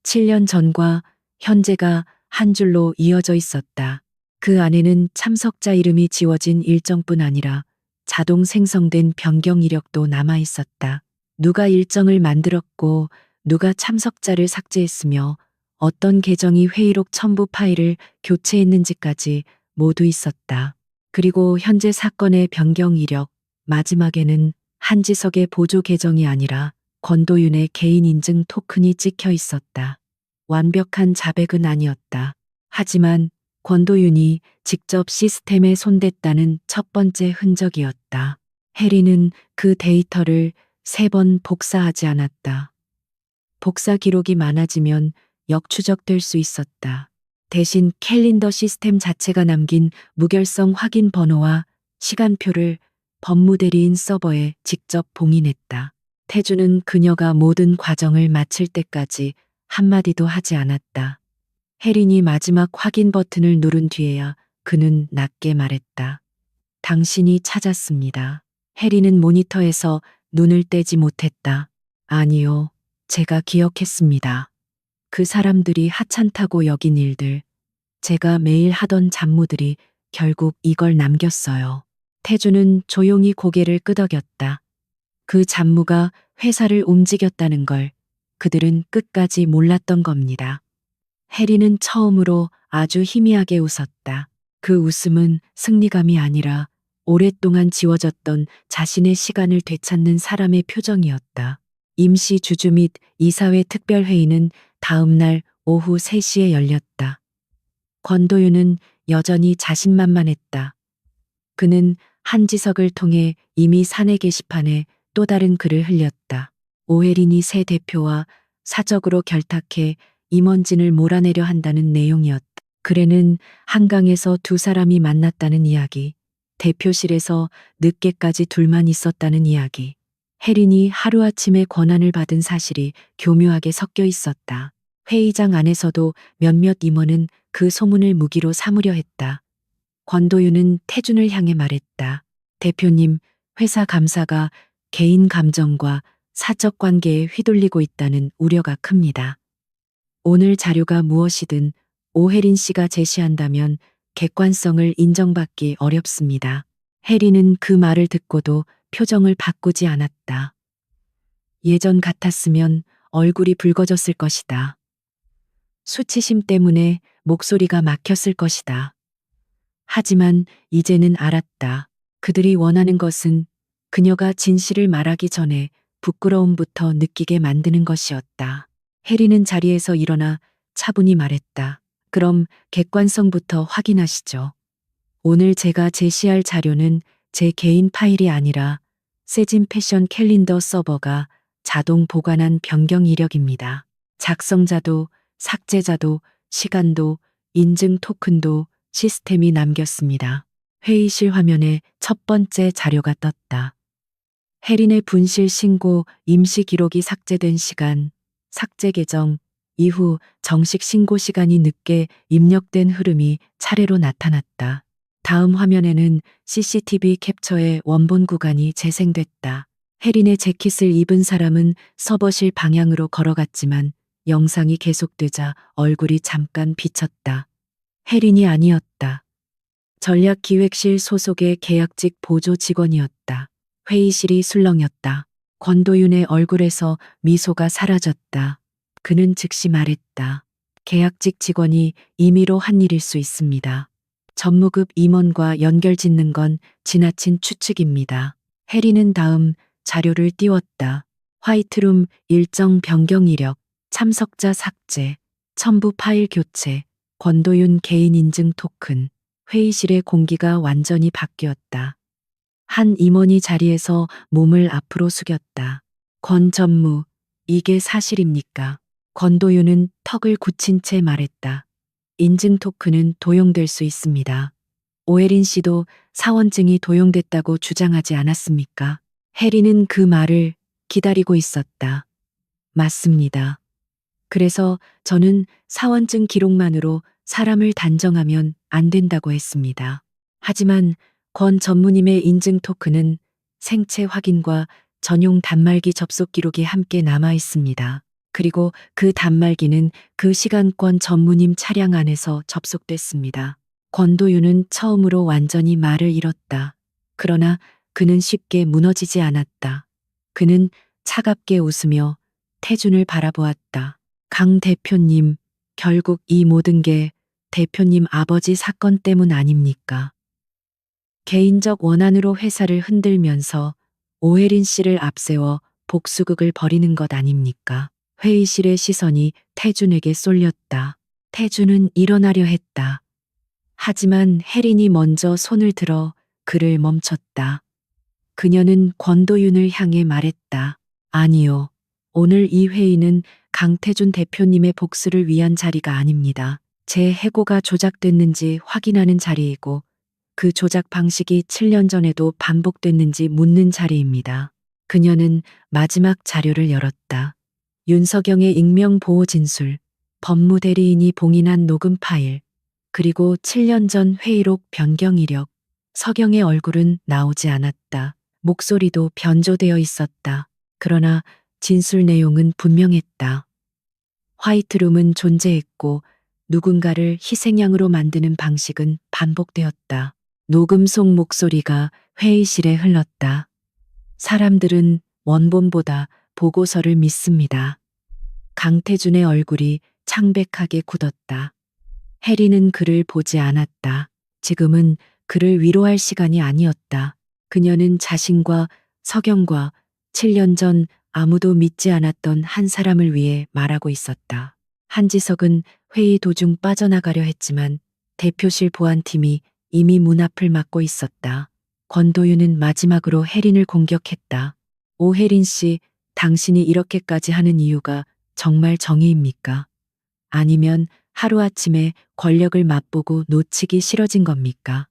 7년 전과 현재가 한 줄로 이어져 있었다. 그 안에는 참석자 이름이 지워진 일정뿐 아니라 자동 생성된 변경 이력도 남아 있었다. 누가 일정을 만들었고 누가 참석자를 삭제했으며 어떤 계정이 회의록 첨부 파일을 교체했는지까지 모두 있었다. 그리고 현재 사건의 변경 이력, 마지막에는 한지석의 보조 계정이 아니라 권도윤의 개인 인증 토큰이 찍혀 있었다. 완벽한 자백은 아니었다. 하지만 권도윤이 직접 시스템에 손댔다는 첫 번째 흔적이었다. 해리는 그 데이터를 3번 복사하지 않았다. 복사 기록이 많아지면 역추적될 수 있었다. 대신 캘린더 시스템 자체가 남긴 무결성 확인 번호와 시간표를 법무대리인 서버에 직접 봉인했다. 태주는 그녀가 모든 과정을 마칠 때까지 한마디도 하지 않았다. 혜린이 마지막 확인 버튼을 누른 뒤에야 그는 낮게 말했다. 당신이 찾았습니다. 혜린은 모니터에서 눈을 떼지 못했다. 아니요, 제가 기억했습니다. 그 사람들이 하찮다고 여긴 일들, 제가 매일 하던 잡무들이 결국 이걸 남겼어요. 태주는 조용히 고개를 끄덕였다. 그 잡무가 회사를 움직였다는 걸 그들은 끝까지 몰랐던 겁니다. 해리는 처음으로 아주 희미하게 웃었다. 그 웃음은 승리감이 아니라 오랫동안 지워졌던 자신의 시간을 되찾는 사람의 표정이었다. 임시 주주 및 이사회 특별회의는 다음 날 오후 3시에 열렸다. 권도윤은 여전히 자신만만했다. 그는 한지석을 통해 이미 사내 게시판에 또 다른 글을 흘렸다. 오혜린이 새 대표와 사적으로 결탁해 임원진을 몰아내려 한다는 내용이었다. 글에는 한강에서 두 사람이 만났다는 이야기, 대표실에서 늦게까지 둘만 있었다는 이야기, 혜린이 하루아침에 권한을 받은 사실이 교묘하게 섞여 있었다. 회의장 안에서도 몇몇 임원은 그 소문을 무기로 삼으려 했다. 권도윤은 태준을 향해 말했다. 대표님, 회사 감사가 개인 감정과 사적 관계에 휘둘리고 있다는 우려가 큽니다. 오늘 자료가 무엇이든 오혜린 씨가 제시한다면 객관성을 인정받기 어렵습니다. 혜린은 그 말을 듣고도 표정을 바꾸지 않았다. 예전 같았으면 얼굴이 붉어졌을 것이다. 수치심 때문에 목소리가 막혔을 것이다. 하지만 이제는 알았다. 그들이 원하는 것은 그녀가 진실을 말하기 전에 부끄러움부터 느끼게 만드는 것이었다. 혜리는 자리에서 일어나 차분히 말했다. 그럼 객관성부터 확인하시죠. 오늘 제가 제시할 자료는 제 개인 파일이 아니라 세진 패션 캘린더 서버가 자동 보관한 변경 이력입니다. 작성자도 삭제자도 시간도 인증 토큰도 시스템이 남겼습니다. 회의실 화면에 첫 번째 자료가 떴다. 혜린의 분실 신고 임시 기록이 삭제된 시간, 삭제 계정, 이후 정식 신고 시간이 늦게 입력된 흐름이 차례로 나타났다. 다음 화면에는 CCTV 캡처의 원본 구간이 재생됐다. 혜린의 재킷을 입은 사람은 서버실 방향으로 걸어갔지만 영상이 계속되자 얼굴이 잠깐 비쳤다. 혜린이 아니었다. 전략기획실 소속의 계약직 보조 직원이었다. 회의실이 술렁였다. 권도윤의 얼굴에서 미소가 사라졌다. 그는 즉시 말했다. 계약직 직원이 임의로 한 일일 수 있습니다. 전무급 임원과 연결 짓는 건 지나친 추측입니다. 해리는 다음 자료를 띄웠다. 화이트룸 일정 변경 이력, 참석자 삭제, 첨부 파일 교체, 권도윤 개인 인증 토큰. 회의실의 공기가 완전히 바뀌었다. 한 임원이 자리에서 몸을 앞으로 숙였다. 권 전무, 이게 사실입니까? 권도윤은 턱을 굳힌 채 말했다. 인증 토큰은 도용될 수 있습니다. 오혜린 씨도 사원증이 도용됐다고 주장하지 않았습니까? 해리는 그 말을 기다리고 있었다. 맞습니다. 그래서 저는 사원증 기록만으로 사람을 단정하면 안 된다고 했습니다. 하지만 권 전무님의 인증 토큰은 생체 확인과 전용 단말기 접속 기록이 함께 남아 있습니다. 그리고 그 단말기는 그 시간권 전무님 차량 안에서 접속됐습니다. 권도윤은 처음으로 완전히 말을 잃었다. 그러나 그는 쉽게 무너지지 않았다. 그는 차갑게 웃으며 태준을 바라보았다. 강 대표님, 결국 이 모든 게 대표님 아버지 사건 때문 아닙니까? 개인적 원한으로 회사를 흔들면서 오혜린 씨를 앞세워 복수극을 벌이는 것 아닙니까? 회의실의 시선이 태준에게 쏠렸다. 태준은 일어나려 했다. 하지만 혜린이 먼저 손을 들어 그를 멈췄다. 그녀는 권도윤을 향해 말했다. 아니요. 오늘 이 회의는 강태준 대표님의 복수를 위한 자리가 아닙니다. 제 해고가 조작됐는지 확인하는 자리이고 그 조작 방식이 7년 전에도 반복됐는지 묻는 자리입니다. 그녀는 마지막 자료를 열었다. 윤석영의 익명 보호 진술, 법무대리인이 봉인한 녹음 파일, 그리고 7년 전 회의록 변경 이력. 서경의 얼굴은 나오지 않았다. 목소리도 변조되어 있었다. 그러나 진술 내용은 분명했다. 화이트룸은 존재했고 누군가를 희생양으로 만드는 방식은 반복되었다. 녹음 속 목소리가 회의실에 흘렀다. 사람들은 원본보다 보고서를 믿습니다. 강태준의 얼굴이 창백하게 굳었다. 해리는 그를 보지 않았다. 지금은 그를 위로할 시간이 아니었다. 그녀는 자신과 서경과 7년 전 아무도 믿지 않았던 한 사람을 위해 말하고 있었다. 한지석은 회의 도중 빠져나가려 했지만 대표실 보안팀이 이미 문 앞을 막고 있었다. 권도윤은 마지막으로 혜린을 공격했다. 오혜린 씨, 당신이 이렇게까지 하는 이유가 정말 정의입니까? 아니면 하루아침에 권력을 맛보고 놓치기 싫어진 겁니까?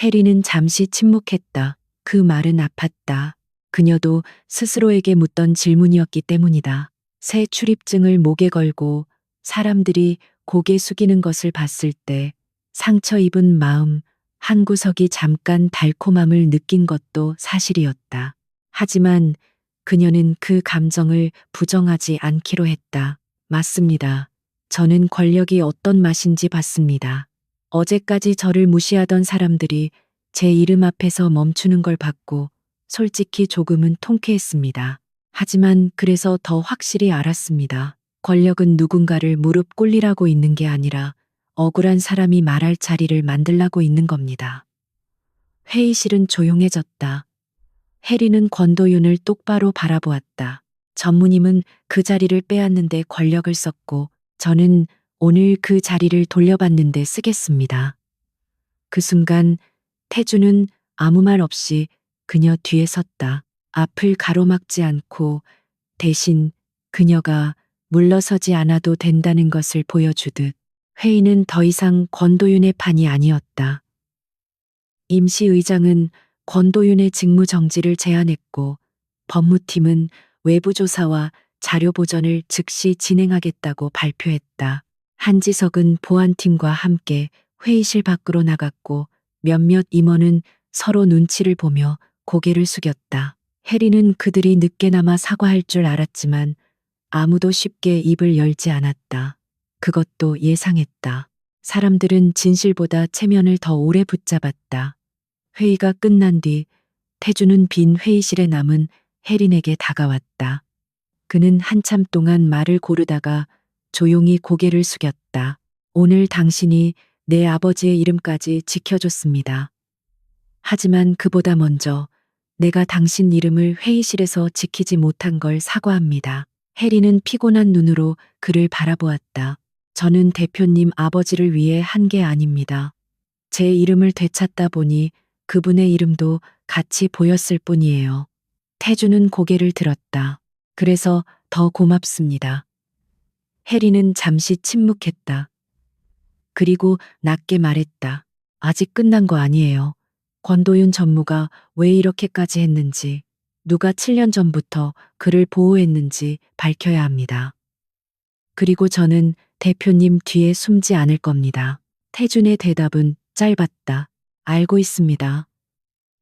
혜리는 잠시 침묵했다. 그 말은 아팠다. 그녀도 스스로에게 묻던 질문이었기 때문이다. 새 출입증을 목에 걸고 사람들이 고개 숙이는 것을 봤을 때 상처 입은 마음 한구석이 잠깐 달콤함을 느낀 것도 사실이었다. 하지만 그녀는 그 감정을 부정하지 않기로 했다. 맞습니다. 저는 권력이 어떤 맛인지 봤습니다. 어제까지 저를 무시하던 사람들이 제 이름 앞에서 멈추는 걸 봤고 솔직히 조금은 통쾌했습니다. 하지만 그래서 더 확실히 알았습니다. 권력은 누군가를 무릎 꿇리라고 있는 게 아니라 억울한 사람이 말할 자리를 만들라고 있는 겁니다. 회의실은 조용해졌다. 해리는 권도윤을 똑바로 바라보았다. 전무님은 그 자리를 빼앗는데 권력을 썼고 저는 오늘 그 자리를 돌려받는데 쓰겠습니다. 그 순간 태주는 아무 말 없이 그녀 뒤에 섰다. 앞을 가로막지 않고 대신 그녀가 물러서지 않아도 된다는 것을 보여주듯 회의는 더 이상 권도윤의 판이 아니었다. 임시의장은 권도윤의 직무 정지를 제안했고 법무팀은 외부 조사와 자료 보전을 즉시 진행하겠다고 발표했다. 한지석은 보안팀과 함께 회의실 밖으로 나갔고 몇몇 임원은 서로 눈치를 보며 고개를 숙였다. 해리는 그들이 늦게나마 사과할 줄 알았지만 아무도 쉽게 입을 열지 않았다. 그것도 예상했다. 사람들은 진실보다 체면을 더 오래 붙잡았다. 회의가 끝난 뒤 태주는 빈 회의실에 남은 혜린에게 다가왔다. 그는 한참 동안 말을 고르다가 조용히 고개를 숙였다. 오늘 당신이 내 아버지의 이름까지 지켜줬습니다. 하지만 그보다 먼저 내가 당신 이름을 회의실에서 지키지 못한 걸 사과합니다. 혜리는 피곤한 눈으로 그를 바라보았다. 저는 대표님 아버지를 위해 한 게 아닙니다. 제 이름을 되찾다 보니 그분의 이름도 같이 보였을 뿐이에요. 태주는 고개를 들었다. 그래서 더 고맙습니다. 혜리는 잠시 침묵했다. 그리고 낮게 말했다. 아직 끝난 거 아니에요. 권도윤 전무가 왜 이렇게까지 했는지, 누가 7년 전부터 그를 보호했는지 밝혀야 합니다. 그리고 저는 대표님 뒤에 숨지 않을 겁니다. 태준의 대답은 짧았다. 알고 있습니다.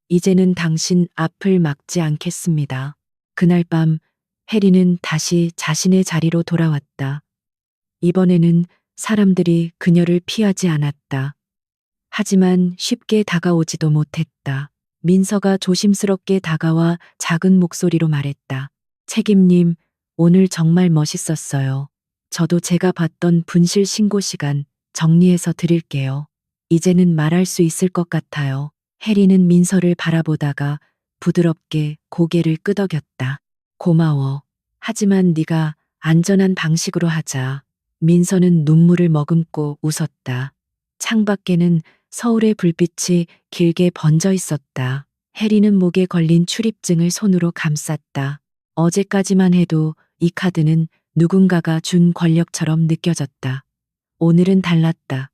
이제는 당신 앞을 막지 않겠습니다. 그날 밤 혜리는 다시 자신의 자리로 돌아왔다. 이번에는 사람들이 그녀를 피하지 않았다. 하지만 쉽게 다가오지도 못했다. 민서가 조심스럽게 다가와 작은 목소리로 말했다. 책임님, 오늘 정말 멋있었어요. 저도 제가 봤던 분실 신고 시간 정리해서 드릴게요. 이제는 말할 수 있을 것 같아요. 혜리는 민서를 바라보다가 부드럽게 고개를 끄덕였다. 고마워. 하지만 네가 안전한 방식으로 하자. 민서는 눈물을 머금고 웃었다. 창밖에는 서울의 불빛이 길게 번져 있었다. 혜리는 목에 걸린 출입증을 손으로 감쌌다. 어제까지만 해도 이 카드는 누군가가 준 권력처럼 느껴졌다. 오늘은 달랐다.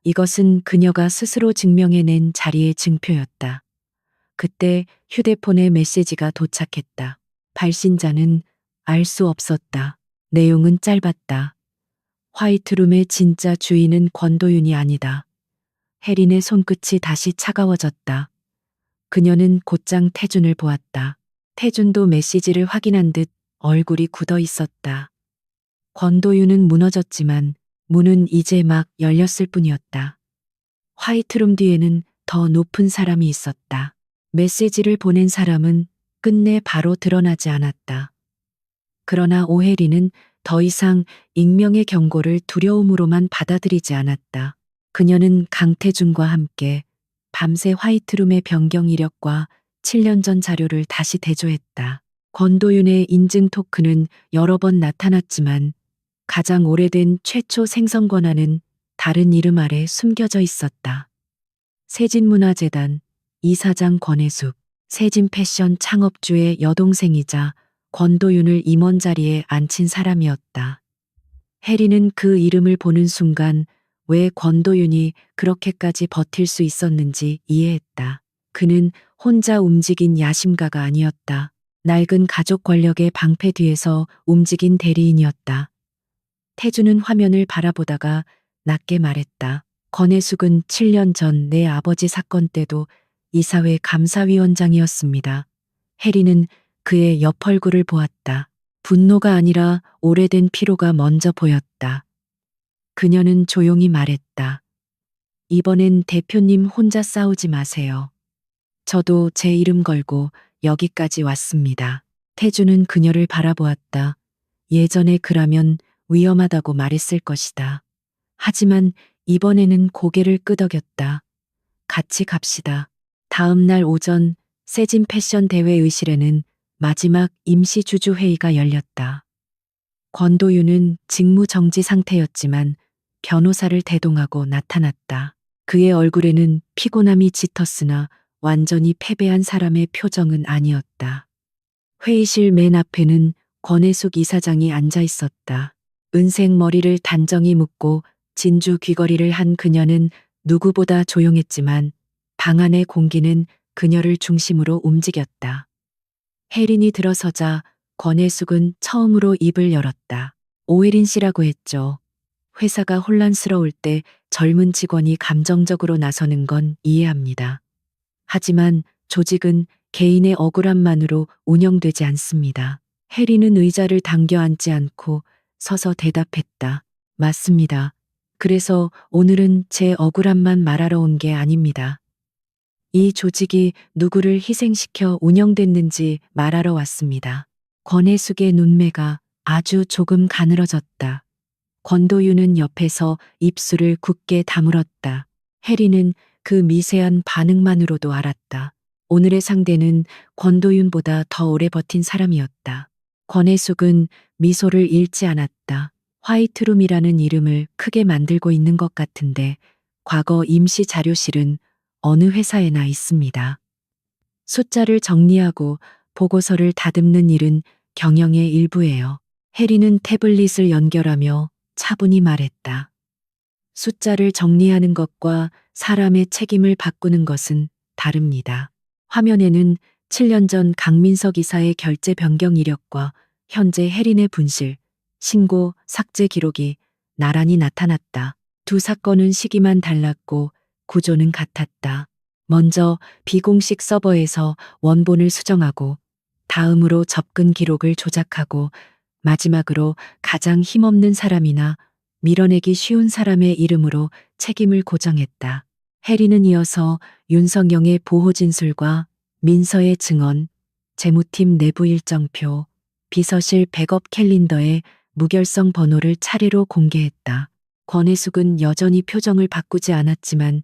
이것은 그녀가 스스로 증명해낸 자리의 증표였다. 그때 휴대폰에 메시지가 도착했다. 발신자는 알 수 없었다. 내용은 짧았다. 화이트룸의 진짜 주인은 권도윤이 아니다. 혜린의 손끝이 다시 차가워졌다. 그녀는 곧장 태준을 보았다. 태준도 메시지를 확인한 듯 얼굴이 굳어 있었다. 권도윤은 무너졌지만 문은 이제 막 열렸을 뿐이었다. 화이트룸 뒤에는 더 높은 사람이 있었다. 메시지를 보낸 사람은 끝내 바로 드러나지 않았다. 그러나 오혜리는 더 이상 익명의 경고를 두려움으로만 받아들이지 않았다. 그녀는 강태준과 함께 밤새 화이트룸의 변경 이력과 7년 전 자료를 다시 대조했다. 권도윤의 인증 토큰은 여러 번 나타났지만 가장 오래된 최초 생성 권한은 다른 이름 아래 숨겨져 있었다. 세진문화재단 이사장 권혜숙, 세진패션 창업주의 여동생이자 권도윤을 임원 자리에 앉힌 사람이었다. 혜리는 그 이름을 보는 순간 왜 권도윤이 그렇게까지 버틸 수 있었는지 이해했다. 그는 혼자 움직인 야심가가 아니었다. 낡은 가족 권력의 방패 뒤에서 움직인 대리인이었다. 태주는 화면을 바라보다가 낮게 말했다. 권혜숙은 7년 전 내 아버지 사건 때도 이사회 감사위원장이었습니다. 혜리는 그의 옆 얼굴을 보았다. 분노가 아니라 오래된 피로가 먼저 보였다. 그녀는 조용히 말했다. 이번엔 대표님 혼자 싸우지 마세요. 저도 제 이름 걸고 여기까지 왔습니다. 태주는 그녀를 바라보았다. 예전에 그라면 위험하다고 말했을 것이다. 하지만 이번에는 고개를 끄덕였다. 같이 갑시다. 다음 날 오전 세진 패션 대회 의실에는 마지막 임시 주주 회의가 열렸다. 권도윤은 직무 정지 상태였지만 변호사를 대동하고 나타났다. 그의 얼굴에는 피곤함이 짙었으나 완전히 패배한 사람의 표정은 아니었다. 회의실 맨 앞에는 권혜숙 이사장이 앉아 있었다. 은색 머리를 단정히 묶고 진주 귀걸이를 한 그녀는 누구보다 조용했지만 방 안의 공기는 그녀를 중심으로 움직였다. 혜린이 들어서자 권혜숙은 처음으로 입을 열었다. 오혜린 씨라고 했죠. 회사가 혼란스러울 때 젊은 직원이 감정적으로 나서는 건 이해합니다. 하지만 조직은 개인의 억울함만으로 운영되지 않습니다. 혜린은 의자를 당겨 앉지 않고 서서 대답했다. 맞습니다. 그래서 오늘은 제 억울함만 말하러 온 게 아닙니다. 이 조직이 누구를 희생시켜 운영됐는지 말하러 왔습니다. 권혜숙의 눈매가 아주 조금 가늘어졌다. 권도윤은 옆에서 입술을 굳게 다물었다. 혜리는 그 미세한 반응만으로도 알았다. 오늘의 상대는 권도윤보다 더 오래 버틴 사람이었다. 권혜숙은 미소를 잃지 않았다. 화이트룸이라는 이름을 크게 만들고 있는 것 같은데 과거 임시 자료실은 어느 회사에나 있습니다. 숫자를 정리하고 보고서를 다듬는 일은 경영의 일부예요. 혜리는 태블릿을 연결하며 차분히 말했다. 숫자를 정리하는 것과 사람의 책임을 바꾸는 것은 다릅니다. 화면에는 7년 전 강민석 이사의 결제 변경 이력과 현재 혜린의 분실, 신고, 삭제 기록이 나란히 나타났다. 두 사건은 시기만 달랐고 구조는 같았다. 먼저 비공식 서버에서 원본을 수정하고 다음으로 접근 기록을 조작하고 마지막으로 가장 힘없는 사람이나 밀어내기 쉬운 사람의 이름으로 책임을 고정했다. 혜리는 이어서 윤석영의 보호 진술과 민서의 증언, 재무팀 내부 일정표, 비서실 백업 캘린더의 무결성 번호를 차례로 공개했다. 권혜숙은 여전히 표정을 바꾸지 않았지만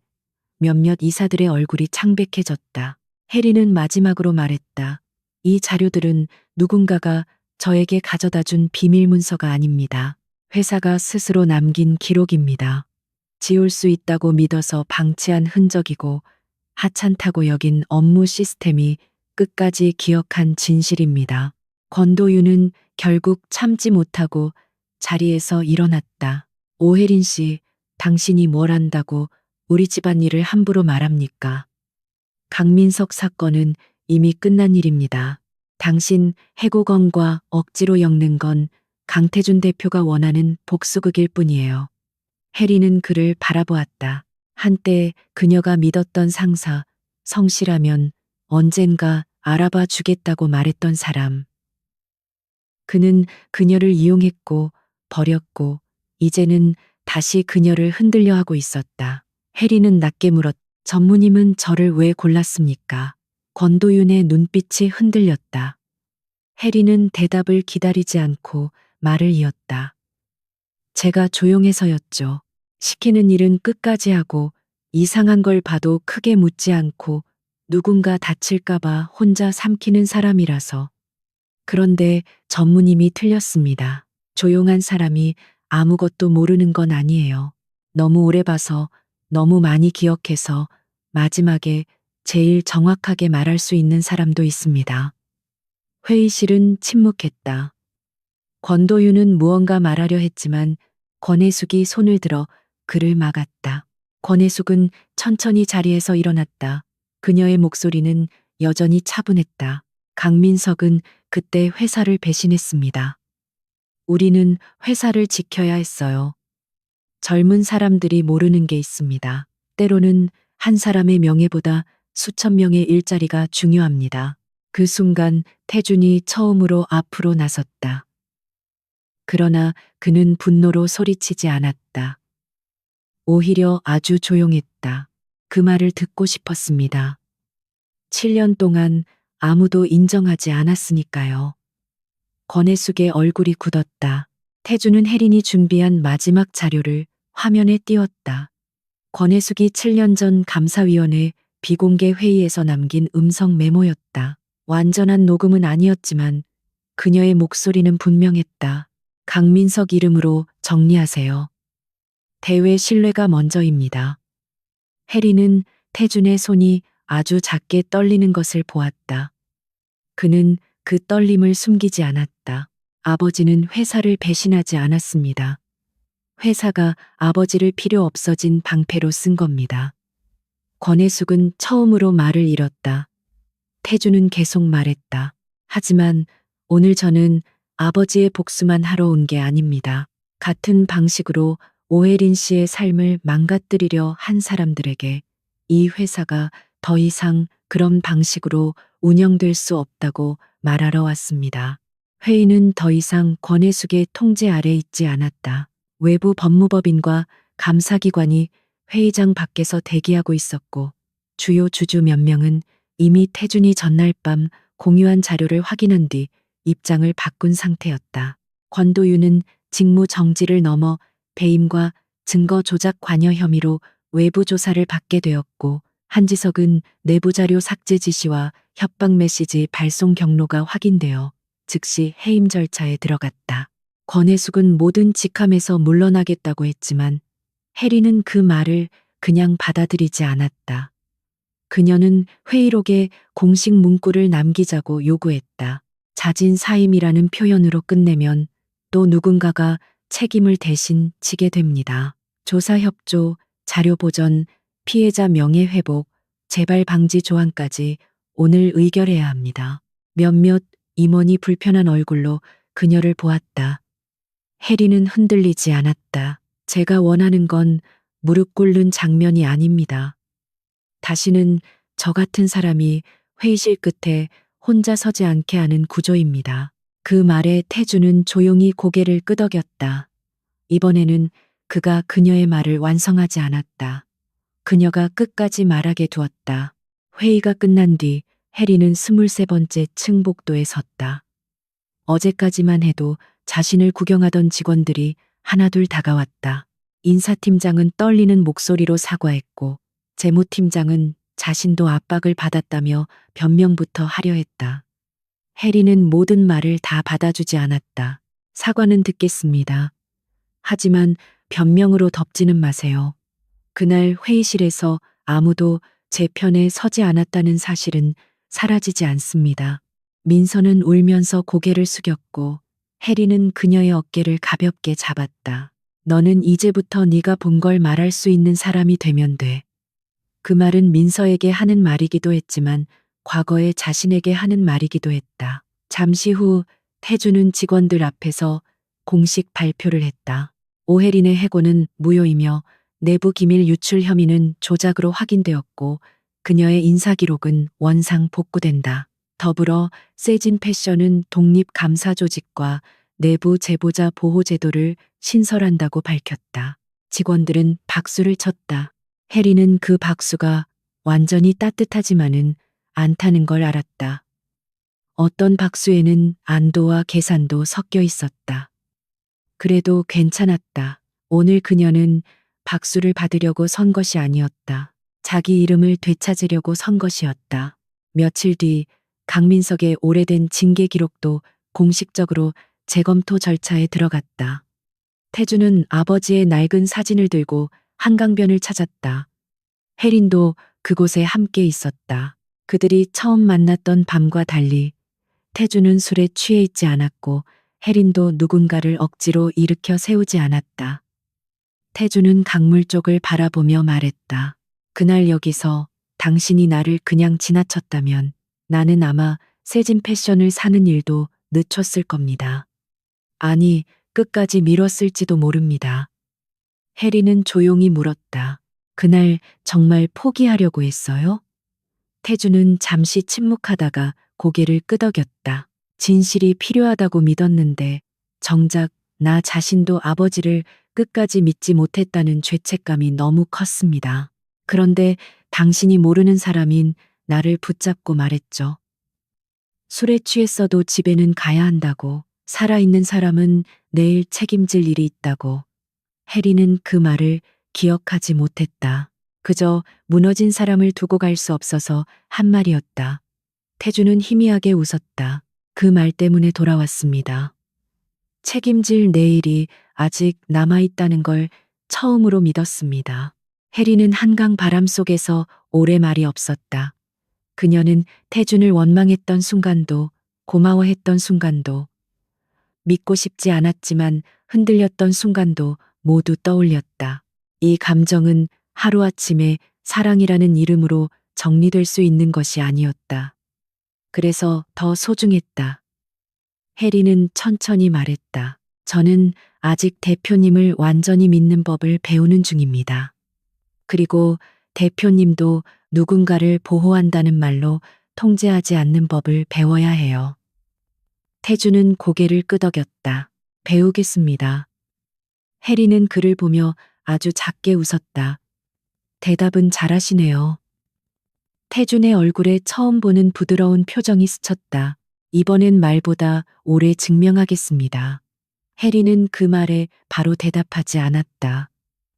몇몇 이사들의 얼굴이 창백해졌다. 혜리는 마지막으로 말했다. 이 자료들은 누군가가 저에게 가져다 준 비밀 문서가 아닙니다. 회사가 스스로 남긴 기록입니다. 지울 수 있다고 믿어서 방치한 흔적이고 하찮다고 여긴 업무 시스템이 끝까지 기억한 진실입니다. 권도윤은 결국 참지 못하고 자리에서 일어났다. 오혜린 씨, 당신이 뭘 안다고 우리 집안 일을 함부로 말합니까? 강민석 사건은 이미 끝난 일입니다. 당신 해고건과 억지로 엮는 건 강태준 대표가 원하는 복수극일 뿐이에요. 혜리는 그를 바라보았다. 한때 그녀가 믿었던 상사, 성실하면 언젠가 알아봐 주겠다고 말했던 사람. 그는 그녀를 이용했고 버렸고 이제는 다시 그녀를 흔들려 하고 있었다. 혜리는 낮게 물었다. 전무님은 저를 왜 골랐습니까? 권도윤의 눈빛이 흔들렸다. 혜리는 대답을 기다리지 않고 말을 이었다. 제가 조용해서였죠. 시키는 일은 끝까지 하고 이상한 걸 봐도 크게 묻지 않고 누군가 다칠까봐 혼자 삼키는 사람이라서. 그런데 전무님이 틀렸습니다. 조용한 사람이 아무것도 모르는 건 아니에요. 너무 오래 봐서, 너무 많이 기억해서 마지막에 제일 정확하게 말할 수 있는 사람도 있습니다. 회의실은 침묵했다. 권도윤은 무언가 말하려 했지만 권혜숙이 손을 들어 그를 막았다. 권혜숙은 천천히 자리에서 일어났다. 그녀의 목소리는 여전히 차분했다. 강민석은 그때 회사를 배신했습니다. 우리는 회사를 지켜야 했어요. 젊은 사람들이 모르는 게 있습니다. 때로는 한 사람의 명예보다 수천 명의 일자리가 중요합니다. 그 순간 태준이 처음으로 앞으로 나섰다. 그러나 그는 분노로 소리치지 않았다. 오히려 아주 조용했다. 그 말을 듣고 싶었습니다. 7년 동안 아무도 인정하지 않았으니까요. 권혜숙의 얼굴이 굳었다. 태주는 혜린이 준비한 마지막 자료를 화면에 띄웠다. 권혜숙이 7년 전 감사위원회 비공개 회의에서 남긴 음성 메모였다. 완전한 녹음은 아니었지만 그녀의 목소리는 분명했다. 강민석 이름으로 정리하세요. 대외 신뢰가 먼저입니다. 혜리는 태준의 손이 아주 작게 떨리는 것을 보았다. 그는 그 떨림을 숨기지 않았다. 아버지는 회사를 배신하지 않았습니다. 회사가 아버지를 필요 없어진 방패로 쓴 겁니다. 권혜숙은 처음으로 말을 잃었다. 태준은 계속 말했다. 하지만 오늘 저는 아버지의 복수만 하러 온 게 아닙니다. 같은 방식으로 오혜린 씨의 삶을 망가뜨리려 한 사람들에게 이 회사가 더 이상 그런 방식으로 운영될 수 없다고 말하러 왔습니다. 회의는 더 이상 권혜숙의 통제 아래 있지 않았다. 외부 법무법인과 감사기관이 회의장 밖에서 대기하고 있었고 주요 주주 몇 명은 이미 태준이 전날 밤 공유한 자료를 확인한 뒤 입장을 바꾼 상태였다. 권도윤은 직무 정지를 넘어 배임과 증거 조작 관여 혐의로 외부 조사를 받게 되었고 한지석은 내부 자료 삭제 지시와 협박 메시지 발송 경로가 확인되어 즉시 해임 절차에 들어갔다. 권혜숙은 모든 직함에서 물러나겠다고 했지만 해리는 그 말을 그냥 받아들이지 않았다. 그녀는 회의록에 공식 문구를 남기자고 요구했다. 자진 사임이라는 표현으로 끝내면 또 누군가가 책임을 대신 지게 됩니다. 조사 협조, 자료 보전, 피해자 명예 회복, 재발 방지 조항까지 오늘 의결해야 합니다. 몇몇 임원이 불편한 얼굴로 그녀를 보았다. 해리는 흔들리지 않았다. 제가 원하는 건 무릎 꿇는 장면이 아닙니다. 다시는 저 같은 사람이 회의실 끝에 혼자 서지 않게 하는 구조입니다. 그 말에 태주는 조용히 고개를 끄덕였다. 이번에는 그가 그녀의 말을 완성하지 않았다. 그녀가 끝까지 말하게 두었다. 회의가 끝난 뒤 해리는 23번째 층 복도에 섰다. 어제까지만 해도 자신을 구경하던 직원들이 하나둘 다가왔다. 인사팀장은 떨리는 목소리로 사과했고 재무팀장은 자신도 압박을 받았다며 변명부터 하려 했다. 해리는 모든 말을 다 받아주지 않았다. 사과는 듣겠습니다. 하지만 변명으로 덮지는 마세요. 그날 회의실에서 아무도 제 편에 서지 않았다는 사실은 사라지지 않습니다. 민서는 울면서 고개를 숙였고 해리는 그녀의 어깨를 가볍게 잡았다. 너는 이제부터 네가 본 걸 말할 수 있는 사람이 되면 돼. 그 말은 민서에게 하는 말이기도 했지만 과거에 자신에게 하는 말이기도 했다. 잠시 후 태주는 직원들 앞에서 공식 발표를 했다. 오혜린의 해고는 무효이며 내부 기밀 유출 혐의는 조작으로 확인되었고 그녀의 인사기록은 원상 복구된다. 더불어 세진 패션은 독립감사조직과 내부 제보자 보호 제도를 신설한다고 밝혔다. 직원들은 박수를 쳤다. 해리는 그 박수가 완전히 따뜻하지만은 않다는 걸 알았다. 어떤 박수에는 안도와 계산도 섞여 있었다. 그래도 괜찮았다. 오늘 그녀는 박수를 받으려고 선 것이 아니었다. 자기 이름을 되찾으려고 선 것이었다. 며칠 뒤 강민석의 오래된 징계 기록도 공식적으로 재검토 절차에 들어갔다. 태주는 아버지의 낡은 사진을 들고 한강변을 찾았다. 혜린도 그곳에 함께 있었다. 그들이 처음 만났던 밤과 달리 태주는 술에 취해 있지 않았고 혜린도 누군가를 억지로 일으켜 세우지 않았다. 태주는 강물 쪽을 바라보며 말했다. 그날 여기서 당신이 나를 그냥 지나쳤다면 나는 아마 세진 패션을 사는 일도 늦췄을 겁니다. 아니, 끝까지 미뤘을지도 모릅니다. 혜리는 조용히 물었다. 그날 정말 포기하려고 했어요? 태주는 잠시 침묵하다가 고개를 끄덕였다. 진실이 필요하다고 믿었는데 정작 나 자신도 아버지를 끝까지 믿지 못했다는 죄책감이 너무 컸습니다. 그런데 당신이 모르는 사람인 나를 붙잡고 말했죠. 술에 취했어도 집에는 가야 한다고, 살아있는 사람은 내일 책임질 일이 있다고. 해리는 그 말을 기억하지 못했다. 그저 무너진 사람을 두고 갈 수 없어서 한 말이었다. 태주는 희미하게 웃었다. 그 말 때문에 돌아왔습니다. 책임질 내일이 아직 남아있다는 걸 처음으로 믿었습니다. 해리는 한강 바람 속에서 오래 말이 없었다. 그녀는 태준을 원망했던 순간도, 고마워했던 순간도, 믿고 싶지 않았지만 흔들렸던 순간도 모두 떠올렸다. 이 감정은 하루아침에 사랑이라는 이름으로 정리될 수 있는 것이 아니었다. 그래서 더 소중했다. 해리는 천천히 말했다. 저는 아직 대표님을 완전히 믿는 법을 배우는 중입니다. 그리고 대표님도 누군가를 보호한다는 말로 통제하지 않는 법을 배워야 해요. 태주는 고개를 끄덕였다. 배우겠습니다. 해리는 그를 보며 아주 작게 웃었다. 대답은 잘하시네요. 태준의 얼굴에 처음 보는 부드러운 표정이 스쳤다. 이번엔 말보다 오래 증명하겠습니다. 해리는 그 말에 바로 대답하지 않았다.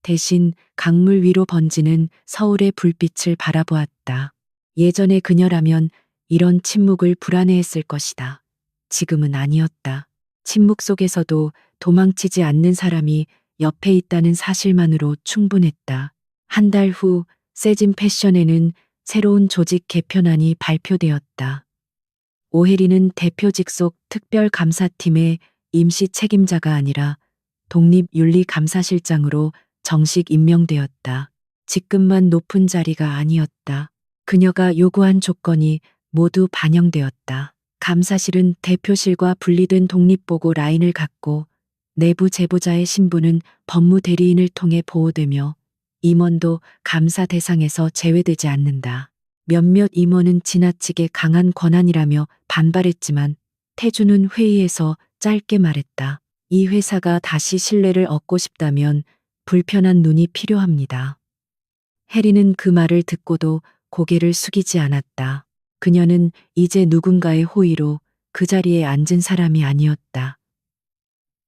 대신 강물 위로 번지는 서울의 불빛을 바라보았다. 예전에 그녀라면 이런 침묵을 불안해했을 것이다. 지금은 아니었다. 침묵 속에서도 도망치지 않는 사람이 옆에 있다는 사실만으로 충분했다. 한 달 후 세진 패션에는 새로운 조직 개편안이 발표되었다. 오혜리는 대표 직속 특별감사팀의 임시 책임자가 아니라 독립윤리감사실장으로 정식 임명되었다. 직급만 높은 자리가 아니었다. 그녀가 요구한 조건이 모두 반영되었다. 감사실은 대표실과 분리된 독립보고 라인을 갖고 내부 제보자의 신분은 법무대리인을 통해 보호되며 임원도 감사 대상에서 제외되지 않는다. 몇몇 임원은 지나치게 강한 권한이라며 반발했지만 태준은 회의에서 짧게 말했다. 이 회사가 다시 신뢰를 얻고 싶다면 불편한 눈이 필요합니다. 해리는 그 말을 듣고도 고개를 숙이지 않았다. 그녀는 이제 누군가의 호의로 그 자리에 앉은 사람이 아니었다.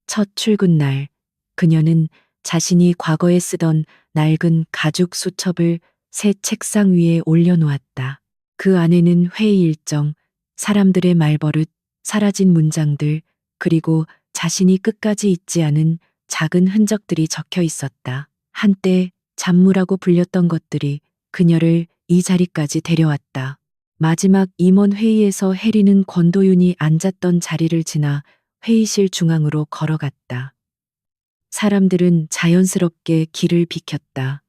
첫 출근 날, 그녀는 자신이 과거에 쓰던 낡은 가죽 수첩을 새 책상 위에 올려놓았다. 그 안에는 회의 일정, 사람들의 말버릇, 사라진 문장들, 그리고 자신이 끝까지 잊지 않은 작은 흔적들이 적혀 있었다. 한때 잡무라고 불렸던 것들이 그녀를 이 자리까지 데려왔다. 마지막 임원 회의에서 해리는 권도윤이 앉았던 자리를 지나 회의실 중앙으로 걸어갔다. 사람들은 자연스럽게 길을 비켰다.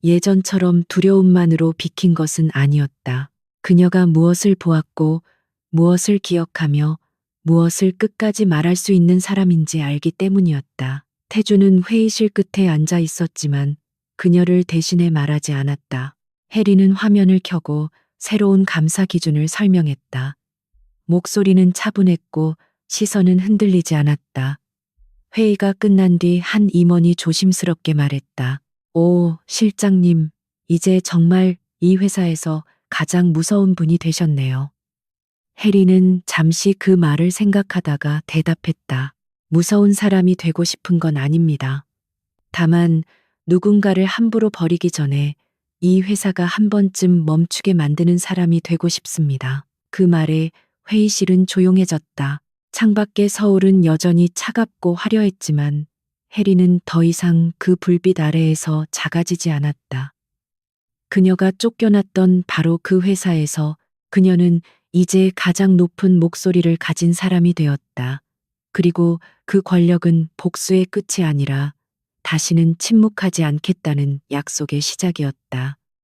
예전처럼 두려움만으로 비킨 것은 아니었다. 그녀가 무엇을 보았고 무엇을 기억하며 무엇을 끝까지 말할 수 있는 사람인지 알기 때문이었다. 태주는 회의실 끝에 앉아 있었지만 그녀를 대신해 말하지 않았다. 해리는 화면을 켜고 새로운 감사 기준을 설명했다. 목소리는 차분했고 시선은 흔들리지 않았다. 회의가 끝난 뒤 한 임원이 조심스럽게 말했다. 오, 실장님, 이제 정말 이 회사에서 가장 무서운 분이 되셨네요. 해리는 잠시 그 말을 생각하다가 대답했다. 무서운 사람이 되고 싶은 건 아닙니다. 다만 누군가를 함부로 버리기 전에 이 회사가 한 번쯤 멈추게 만드는 사람이 되고 싶습니다. 그 말에 회의실은 조용해졌다. 창밖의 서울은 여전히 차갑고 화려했지만 해리는 더 이상 그 불빛 아래에서 작아지지 않았다. 그녀가 쫓겨났던 바로 그 회사에서 그녀는 이제 가장 높은 목소리를 가진 사람이 되었다. 그리고 그 권력은 복수의 끝이 아니라 다시는 침묵하지 않겠다는 약속의 시작이었다.